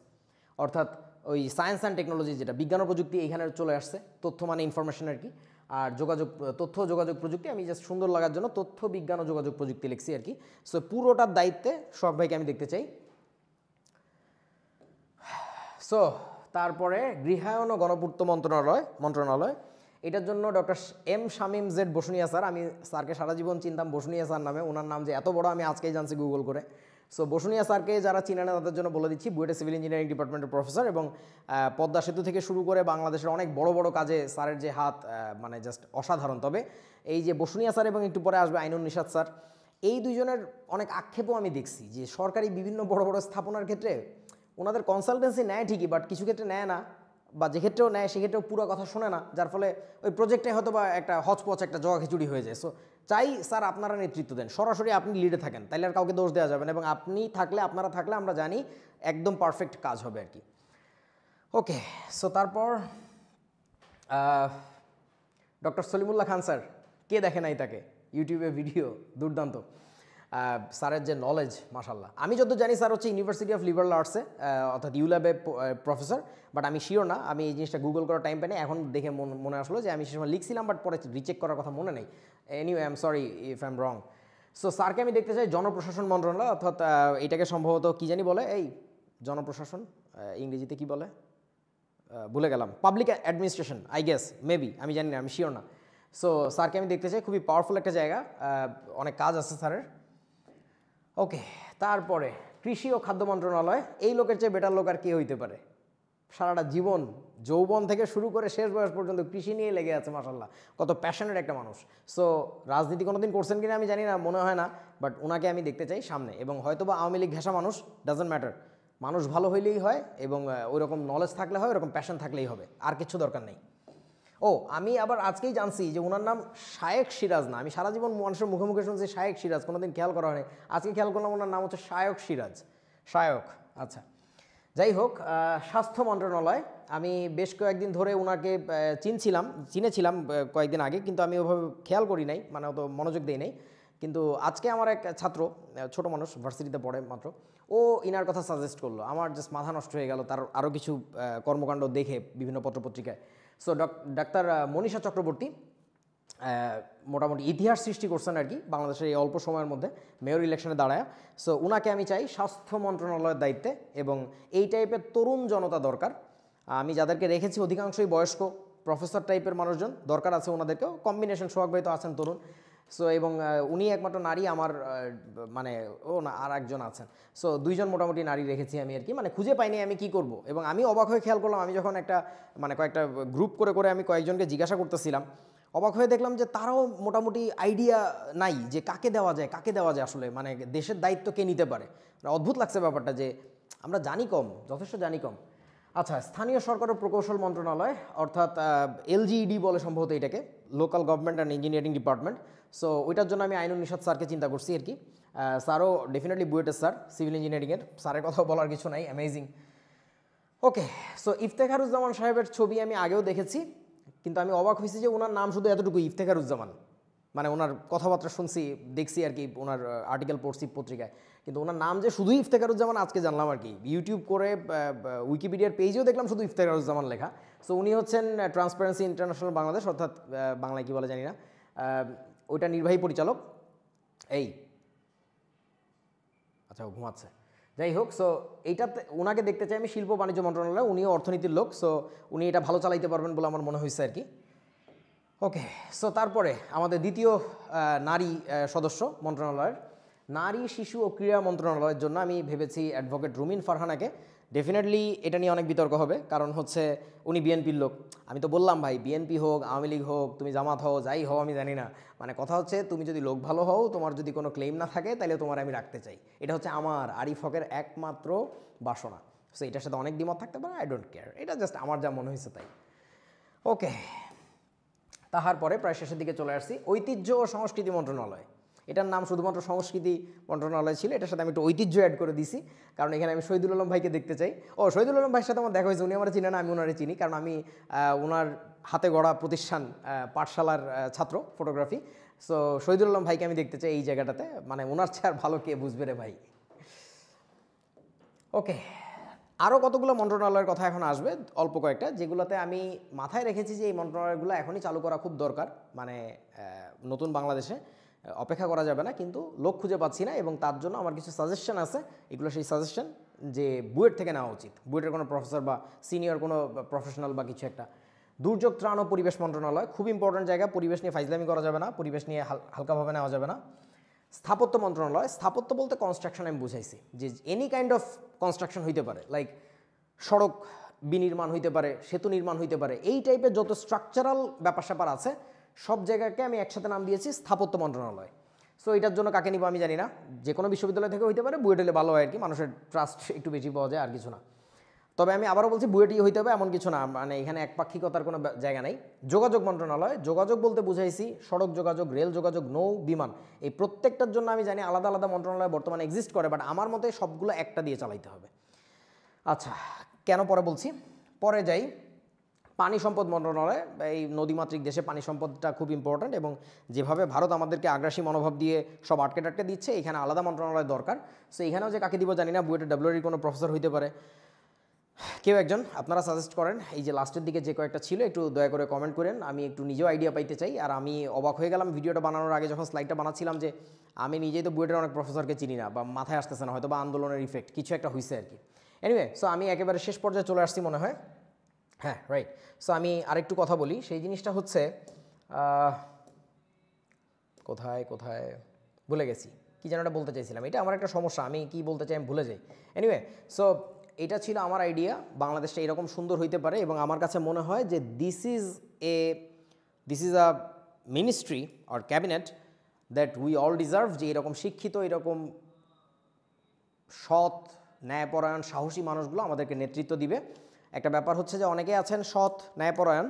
অর্থাৎ ওই সায়েন্স অ্যান্ড টেকনোলজি যেটা বিজ্ঞান ও প্রযুক্তি এইখানে চলে আসছে, তথ্য মানে ইনফরমেশন আর কি, আর তথ্য ও যোগাযোগ প্রযুক্তি আমি জাস্ট সুন্দর লাগার জন্য তথ্য বিজ্ঞান ও যোগাযোগ প্রযুক্তি লিখছি আর কি। সো পুরোটার দায়িত্বে সোহাগ ভাইকে আমি দেখতে চাই। সো তারপরে গৃহায়ন ও গণপূর্ত মন্ত্রণালয়, এটার জন্য doctor M Shamim Z Basunia sir. আমি স্যারকে সারা জীবন চিনতাম বসুনিয়া স্যার নামে, ওনার নাম যে এত বড় আমি আজকেই জানছি গুগল করে। সো বসুনিয়া স্যারকে যারা চিনে না তাদের জন্য বলে দিচ্ছি, বুয়েটের সিভিল ইঞ্জিনিয়ারিং ডিপার্টমেন্টের প্রফেসর, এবং পদ্মা সেতু থেকে শুরু করে বাংলাদেশের অনেক বড় বড় কাজে স্যারের যে হাত, মানে জাস্ট অসাধারণ। তবে এই যে বসুনিয়া স্যার এবং একটু পরে আসবে আইনুন নিশাত স্যার, এই দুইজনের অনেক আক্ষেপও আমি দেখছি যে সরকারি বিভিন্ন বড় বড় স্থাপনার ক্ষেত্রে ওনাদের কনসালটেন্সি নেয় ঠিকই, বাট কিছু ক্ষেত্রে নেয় না, বা যে ক্ষেত্রেও নেয় সেক্ষেত্রেও পুরো কথা শোনে না, যার ফলে ওই প্রজেক্টে হয়তো বা একটা হচপচ, একটা জগা খিচুড়ি হয়ে যায়। সো চাই স্যার আপনারা নেতৃত্ব দেন, সরাসরি আপনি লিডে থাকেন, তাইলে আর কাউকে দোষ দেওয়া যাবে না, এবং আপনি থাকলে, আপনারা থাকলে আমরা জানি একদম পারফেক্ট কাজ হবে আর কি। ওকে, সো তারপর ডক্টর সলিমুল্লাহ খান স্যার, কে দেখে নাই তাকে, ইউটিউবে ভিডিও দুর্দান্ত। স্যারের যে নলেজ, মাশাল্লাহ। আমি যত জানি স্যার হচ্ছে ইউনিভার্সিটি অফ লিবারাল আর্টসে, অর্থাৎ ইউল্যাবে প্রফেসর, বাট আমি শিওর না, আমি এই জিনিসটা গুগল করার টাইম পাইনি, এখন দেখে মনে আসলো যে আমি সে সময় লিখছিলাম, বাট পরে রিচেক করার কথা মনে নেই। Anyway, I am sorry if I am wrong. So স্যারকে আমি দেখতে চাই জনপ্রশাসন মন্ত্রণালয়, অর্থাৎ এটাকে সম্ভবত কী জানি বলে, এই জনপ্রশাসন ইংরেজিতে কী বলে ভুলে গেলাম, public administration I guess, maybe, আমি জানি না, আমি শিওর না। সো স্যারকে আমি দেখতে চাই, খুবই পাওয়ারফুল একটা জায়গা, অনেক কাজ আছে স্যারের। ওকে, তারপরে কৃষি ও খাদ্য মন্ত্রণালয়, এই লোকের চেয়ে বেটার লোক আর কে হইতে পারে? সারাটা জীবন, যৌবন থেকে শুরু করে শেষ বয়স পর্যন্ত কৃষি নিয়ে লেগে আছে, মাশাল্লাহ, কত প্যাশনেট একটা মানুষ। সো রাজনীতি কোনোদিন করছেন কিনা আমি জানি না, মনে হয় না, বাট ওনাকে আমি দেখতে চাই সামনে, এবং হয়তো বা আওয়ামী লীগ ঘেঁষা মানুষ, ডাজন্ট ম্যাটার, মানুষ ভালো হইলেই হয়, এবং ওই রকম নলেজ থাকলে হয়, ওরকম প্যাশন থাকলেই হবে, আর কিছু দরকার নেই। ও, আমি আবার আজকেই জানছি যে ওনার নাম শায়েক সিরাজ না, আমি সারা জীবন মানুষের মুখে মুখে শুনছি শায়েক সিরাজ, কোনোদিন খেয়াল করা হয়নি, আজকে খেয়াল করলাম ওনার নাম হচ্ছে শায়ক সিরাজ, শায়ক। আচ্ছা, যাই হোক, স্বাস্থ্য মন্ত্রণালয়, আমি বেশ কয়েকদিন ধরে ওনাকে চিনেছিলাম কয়েকদিন আগে, কিন্তু আমি ওভাবে খেয়াল করি নাই, মানে অত মনোযোগ দিই নাই। কিন্তু আজকে আমার এক ছাত্র, ছোট মানুষ, ভার্সিটিতে পড়ে মাত্র, ও ইনার কথা সাজেস্ট করলো, আমার জাস্ট মাথা নষ্ট হয়ে গেল তার আরও কিছু কর্মকাণ্ড দেখে বিভিন্ন পত্রপত্রিকায়। সো ডাক্তার মনীষা চক্রবর্তী মোটামুটি ইতিহাস সৃষ্টি করছেন আর কি বাংলাদেশের এই অল্প সময়ের মধ্যে মেয়র ইলেকশনে দাঁড়ায়। সো উনাকে আমি চাই স্বাস্থ্য মন্ত্রণালয়ের দায়িত্বে, এবং এই টাইপের তরুণ জনতা দরকার। আমি যাদেরকে রেখেছি অধিকাংশই বয়স্ক প্রফেসর টাইপের মানুষজন, দরকার আছে ওনাদেরকেও, কম্বিনেশন, সোহাগ ভাই তো আছেন তরুণ। সো এবং উনি একমাত্র নারী আমার, মানে ও না, আর একজন আছেন। সো দুইজন মোটামুটি নারী রেখেছি আমি আর কি, মানে খুঁজে পাইনি আমি কি করব। এবং আমি অবাক হয়ে খেয়াল করলাম, আমি যখন একটা মানে কয়েকটা গ্রুপ করে করে আমি কয়েকজনকে জিজ্ঞাসা করতেছিলাম, অবাক হয়ে দেখলাম যে তারাও মোটামুটি আইডিয়া নাই যে কাকে দেওয়া যায় আসলে, মানে দেশের দায়িত্ব কে নিতে পারে। অদ্ভুত লাগছে ব্যাপারটা, যে আমরা জানি কম, যথেষ্ট জানি কম। আচ্ছা, স্থানীয় সরকার ও প্রকৌশল মন্ত্রণালয়, অর্থাৎ এলজিইডি বলে সম্ভবত এটাকে, local government and engineering department. So ওইটার জন্য আমি আইনুন নিশাত স্যারকে চিন্তা করছি আর কি। স্যারও ডেফিনেটলি বুয়েটের স্যার, সিভিল ইঞ্জিনিয়ারিংয়ের, স্যারের কথাও বলার কিছু নাই, অ্যামেজিং। ওকে, সো ইফতেখারুজ্জামান সাহেবের ছবি আমি আগেও দেখেছি, কিন্তু আমি অবাক হয়েছি যে ওনার নাম শুধু এতটুকু, ইফতেখারুজ্জামান, মানে ওনার কথাবার্তা শুনছি, দেখছি আর কি, ওনার আর্টিকেল পড়ছি পত্রিকায়, কিন্তু ওনার নাম যে শুধুই ইফতেখারুজ্জামান আজকে জানলাম আর কি, ইউটিউব করে উইকিপিডিয়ার পেজেও দেখলাম শুধু ইফতেখারুজ্জামান লেখা। সো উনি হচ্ছেন ট্রান্সপারেন্সি ইন্টারন্যাশনাল বাংলাদেশ, অর্থাৎ বাংলায় কী বলে জানি না, ওইটা নির্বাহী পরিচালক। এই আচ্ছা, ও ঘুমাচ্ছে, যাই হোক। সো এইটাতে ওনাকে দেখতে চাই আমি শিল্প বাণিজ্য মন্ত্রণালয়, উনিও অর্থনীতির লোক। সো উনি এটা ভালো চালাইতে পারবেন বলে আমার মনে হয়েছে আর কি। ওকে, সো তারপরে আমাদের দ্বিতীয় নারী সদস্য মন্ত্রণালয়ের, নারী শিশু ও ক্রীড়া মন্ত্রণালয়ের জন্য আমি ভেবেছি অ্যাডভোকেট রুমিন ফারহানাকে। ডেফিনেটলি এটা নিয়ে অনেক বিতর্ক হবে, কারণ হচ্ছে উনি বিএনপির লোক। আমি তো বললাম ভাই, বিএনপি হোক, আওয়ামী লীগ হোক, তুমি জামাত হও, যাই হও আমি জানি না, মানে কথা হচ্ছে তুমি যদি লোক ভালো হও, তোমার যদি কোনো ক্লেম না থাকে, তাহলে তোমার আমি রাখতে চাই। এটা হচ্ছে আমার আরিফ হকের একমাত্র বাসনা। সো এটার সাথে অনেক দ্বিমত থাকতে পারে, আই ডোন্ট কেয়ার, এটা জাস্ট আমার যা মনে হয়েছে তাই। ওকে, তাহার পরে প্রায় শেষের দিকে চলে আসছি, ঐতিহ্য ও সংস্কৃতি মন্ত্রণালয়। এটার নাম শুধুমাত্র সংস্কৃতি মন্ত্রণালয় ছিল, এটার সাথে আমি একটু ঐতিহ্য অ্যাড করে দিছি, কারণ এখানে আমি শহীদুল আলম ভাইকে দেখতে চাই। ও, শহীদুল আলম ভাইয়ের সাথে আমার দেখা হয়েছে, উনি আমার চিনে না, আমি ওনারে চিনি, কারণ আমি ওনার হাতে গড়া প্রতিষ্ঠান পাঠশালার ছাত্র ফটোগ্রাফি। সো শহীদুল আলম ভাইকে আমি দেখতে চাই এই জায়গাটাতে, মানে ওনার চেয়ে ভালো কে বুঝবে রে ভাই। ওকে, আরও কতগুলো মন্ত্রণালয়ের কথা এখন আসবে, অল্প কয়েকটা, যেগুলোতে আমি মাথায় রেখেছি যে এই মন্ত্রণালয়গুলো এখনই চালু করা খুব দরকার, মানে নতুন বাংলাদেশে অপেক্ষা করা যাবে না, কিন্তু লোক খুঁজে পাচ্ছি না, এবং তার জন্য আমার কিছু সাজেশন আছে। এগুলো সেই সাজেশন যে বুয়েট থেকে নেওয়া উচিত, বুয়েটের কোনো প্রফেসর বা সিনিয়র কোনো প্রফেশনাল বা কিছু একটা। দুর্যোগ ত্রাণ ও পরিবেশ মন্ত্রণালয় খুব ইম্পর্টেন্ট জায়গা, পরিবেশ নিয়ে ফাইজলামি করা যাবে না, পরিবেশ নিয়ে হালকাভাবে নেওয়া যাবে না। স্থাপত্য মন্ত্রণালয়, স্থাপত্য বলতে কনস্ট্রাকশন আমি বুঝাইছি, যে এনি কাইন্ড অফ কনস্ট্রাকশন হইতে পারে, লাইক সড়ক বিনির্মাণ হইতে পারে, সেতু নির্মাণ হইতে পারে, এই টাইপের যত স্ট্রাকচারাল ব্যাপার স্যাপার আছে সব জায়গাকে আমি একসাথে নাম দিয়েছি স্থাপত্য মন্ত্রণালয়। সো এটার জন্য কাকে নিব আমি জানি না, যে কোনো বিশ্ববিদ্যালয় থেকে হইতে পারে, বুয়েট হলে ভালো হয় আর কি, মানুষের ট্রাস্ট একটু বেশি পাওয়া যায়, আর কিছু না। তবে আমি আবারও বলছি, বুয়েটই হইতে হবে এমন কিছু না, মানে এখানে একপাক্ষিকতার কোনো জায়গা নেই। যোগাযোগ মন্ত্রণালয়, যোগাযোগ বলতে বুঝাইছি সড়ক যোগাযোগ, রেল যোগাযোগ, নৌ বিমান, এই প্রত্যেকটার জন্য আমি জানি আলাদা আলাদা মন্ত্রণালয় বর্তমানে এক্সিস্ট করে, বাট আমার মতে সবগুলো একটা দিয়ে চালাইতে হবে। আচ্ছা, কেন পরে বলছি, পরে যাই। পানি সম্পদ মন্ত্রণালয়, এই নদীমাতৃক দেশে পানি সম্পদটা খুব ইম্পর্ট্যান্ট, এবং যেভাবে ভারত আমাদেরকে আগ্রাসী মনোভাব দিয়ে সব আটকে টাটকে দিচ্ছে, এখানে আলাদা মন্ত্রণালয় দরকার। সো এখানেও যে কাকে দিব জানি না, বুয়েটের ডাব্লিউআর কোনো প্রফেসর হইতে পারে, কেউ একজন আপনারা সাজেস্ট করেন। এই যে লাস্টের দিকে যে কয়েকটা ছিল একটু দয়া করে কমেন্ট করেন, আমি একটু নিজেও আইডিয়া পাইতে চাই। আর আমি অবাক হয়ে গেলাম ভিডিওটা বানানোর আগে যখন স্লাইডটা বানাচ্ছিলাম, যে আমি নিজেই তো বুয়েটের অনেক প্রফেসরকে চিনি না, বা মাথায় আসতেছে না, হয়তো বা আন্দোলনের ইফেক্ট কিছু একটা হয়েছে আর কি। এনিওয়ে, সো আমি একেবারে শেষ পর্যায়ে চলে আসছি মনে হয়, হ্যাঁ রাইট। সো আমি আরেকটু কথা বলি, সেই জিনিসটা হচ্ছে কোথায় কোথায় ভুলে গেছি, কি যেন একটা বলতে চাইছিলাম, এটা আমার একটা সমস্যা, আমি কি বলতে চাই আমি ভুলে যাই। এনিওয়ে, সো এটা ছিল আমার আইডিয়া, বাংলাদেশটা এরকম সুন্দর হইতে পারে, এবং আমার কাছে মনে হয় যে this is a ministry or cabinet that we all deserve, যে এরকম শিক্ষিত, এরকম সৎ, ন্যায়পরায়ণ, সাহসী মানুষগুলো আমাদেরকে নেতৃত্ব দিবে। একটা ব্যাপার হচ্ছে যে অনেকে আছেন সৎ, ন্যায়পরায়ণ,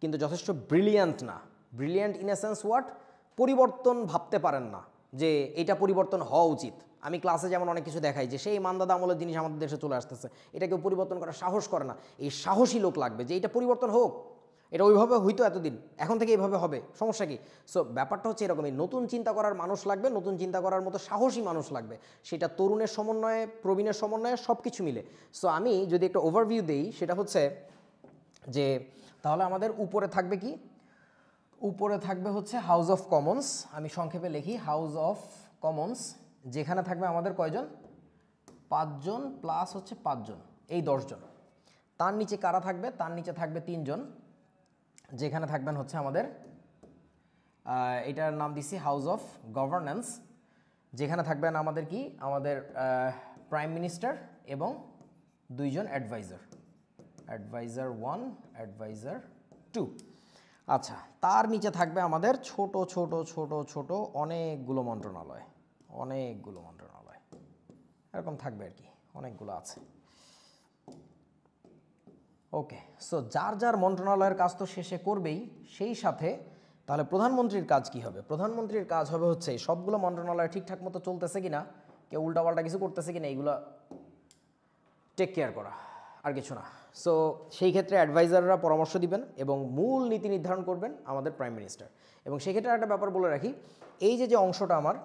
কিন্তু যথেষ্ট ব্রিলিয়ান্ট না। Brilliant in a sense what, পরিবর্তন ভাবতে পারেন না যে এটা পরিবর্তন হওয়া উচিত। আমি ক্লাসে যেমন অনেক কিছু দেখাই যে সেই মানদাদা আমলের জিনিস আমাদের দেশে চলে আসতেছে, এটা কেউ পরিবর্তন করার সাহস করে না। এই সাহসী লোক লাগবে যে এটা পরিবর্তন হোক, এটা ওইভাবে হইতো এতদিন, এখন থেকে এইভাবে হবে, সমস্যা কি? সো ব্যাপারটা হচ্ছে এরকমই, নতুন চিন্তা করার মানুষ লাগবে, নতুন চিন্তা করার মতো সাহসী মানুষ লাগবে, সেটা তরুণের সমন্বয়ে, প্রবীণের সমন্বয়ে, সব কিছু মিলে। সো আমি যদি একটা ওভারভিউ দেই, সেটা হচ্ছে যে তাহলে আমাদের উপরে থাকবে কি, উপরে থাকবে হচ্ছে হাউস অফ কমন্স, আমি সংক্ষেপে লিখি হাউস অফ কমন্স, যেখানে থাকবে আমাদের কয়জন, 5 জন প্লাস হচ্ছে 5 জন, এই 10 জন। তার নিচে কারা থাকবে, তার নিচে থাকবে 3 জন, যেখানে থাকবেন হচ্ছে আমাদের এটার নাম দিছি হাউস অফ গভর্নেন্স, যেখানে থাকবেন আমাদের কি, আমাদের প্রাইম মিনিস্টার এবং 2 জন অ্যাডভাইজার, অ্যাডভাইজার 1, অ্যাডভাইজার 2। আচ্ছা, তার নিচে থাকবে আমাদের ছোট ছোট ছোট ছোট অনেকগুলো মন্ত্রণালয়, অনেকগুলো মন্ত্রণালয় এরকম থাকবে আর কি, অনেকগুলো আছে। ওকে, সো যার যার মন্ত্রণালয়ের কাজ তো শেষে করবেই, সেই সাথে তাহলে প্রধানমন্ত্রীর কাজ কি হবে? প্রধানমন্ত্রীর কাজ হবে হচ্ছে সবগুলো মন্ত্রণালয় ঠিকঠাক মতো চলতেছে কিনা, কেউ উল্টাপাল্টা কিছু করতেছে কিনা, এইগুলো টেক কেয়ার করা, আর কিছু না। সো সেই ক্ষেত্রে অ্যাডভাইজাররা পরামর্শ দিবেন এবং মূল নীতি নির্ধারণ করবেন আমাদের প্রাইম মিনিস্টার। এবং সেই ক্ষেত্রে একটা ব্যাপার বলে রাখি, এই যে অংশটা আমার,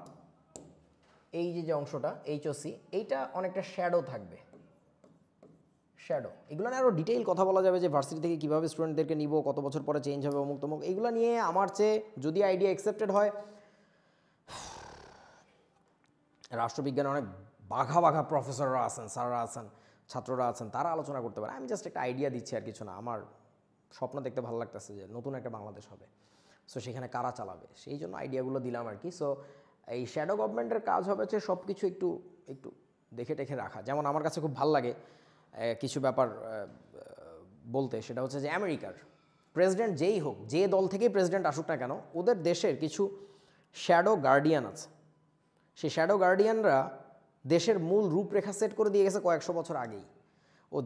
এই যে অংশটা এইচওসি, এইটা অনেকটা শ্যাডো থাকবে, শ্যাডো। এগুলো নিয়ে আরও ডিটেইল কথা বলা যাবে যে ভার্সিটি থেকে কীভাবে স্টুডেন্টদেরকে নিব, কত বছর পরে চেঞ্জ হবে, অমুক তমুক, এইগুলো নিয়ে আমার চেয়ে যদি আইডিয়া অ্যাকসেপ্টেড হয়, রাষ্ট্রবিজ্ঞানে অনেক বাঘা বাঘা প্রফেসররা আছেন, স্যাররা আছেন, ছাত্ররা আছেন, তারা আলোচনা করতে পারে। আমি জাস্ট একটা আইডিয়া দিচ্ছি আর কিছু না। আমার স্বপ্ন দেখতে ভালো লাগতেছে যে নতুন একটা বাংলাদেশ হবে, সো সেখানে কারা চালাবে, সেই জন্য আইডিয়াগুলো দিলাম আর কি। সো এই শ্যাডো গভর্নমেন্টের কাজ হবে হচ্ছে সব কিছু একটু একটু দেখে টেখে রাখা। যেমন আমার কাছে খুব ভালো লাগে কিছু ব্যাপার বলতে, সেটা হচ্ছে যে আমেরিকার প্রেসিডেন্ট যেই হোক, যে দল থেকেই প্রেসিডেন্ট আসুক না কেন, ওদের দেশের কিছু শ্যাডো গার্ডিয়ান আছে। সেই শ্যাডো গার্ডিয়ানরা দেশের মূল রূপরেখা সেট করে দিয়ে গেছে কয়েকশো বছর আগেই। ও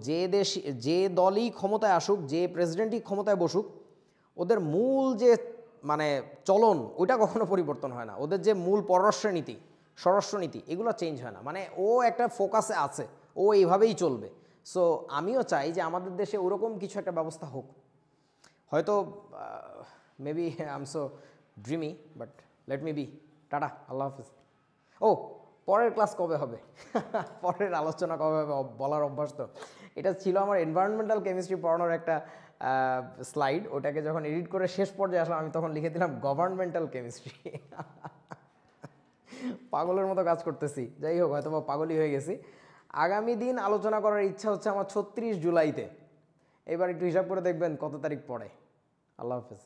যে দলই ক্ষমতায় আসুক, যে প্রেসিডেন্টই ক্ষমতায় বসুক, ওদের মূল যে মানে চলন ওইটা কখনো পরিবর্তন হয় না। ওদের যে মূল পররাষ্ট্রনীতি, স্বরাষ্ট্রনীতি, এগুলো চেঞ্জ হয় না। মানে ও একটা ফোকাসে আছে, ও এইভাবেই চলবে। সো আমিও চাই যে আমাদের দেশে ওরকম কিছু একটা ব্যবস্থা হোক। হয়তো maybe I am so dreamy, but let me be. Tata, আল্লাহ হাফিজ। ও, পরের ক্লাস কবে হবে? পরের আলোচনা কবে হবে বলার অভ্যাস তো। এটা ছিল আমার এনভায়রনমেন্টাল কেমিস্ট্রি পড়ানোর একটা স্লাইড। ওটাকে যখন এডিট করে শেষ পর্যায়ে আসলাম, আমি তখন লিখে দিলাম গভর্নমেন্টাল কেমিস্ট্রি। পাগলের মতো কাজ করতেছি। যাই হোক, হয়তো বা পাগলই হয়ে গেছি। আগামী দিন আলোচনা করার ইচ্ছা হচ্ছে আমার 36 জুলাইতে। এবার একটু হিসাব করে দেখবেন কত তারিখ পড়ে। আল্লাহ হাফিজ।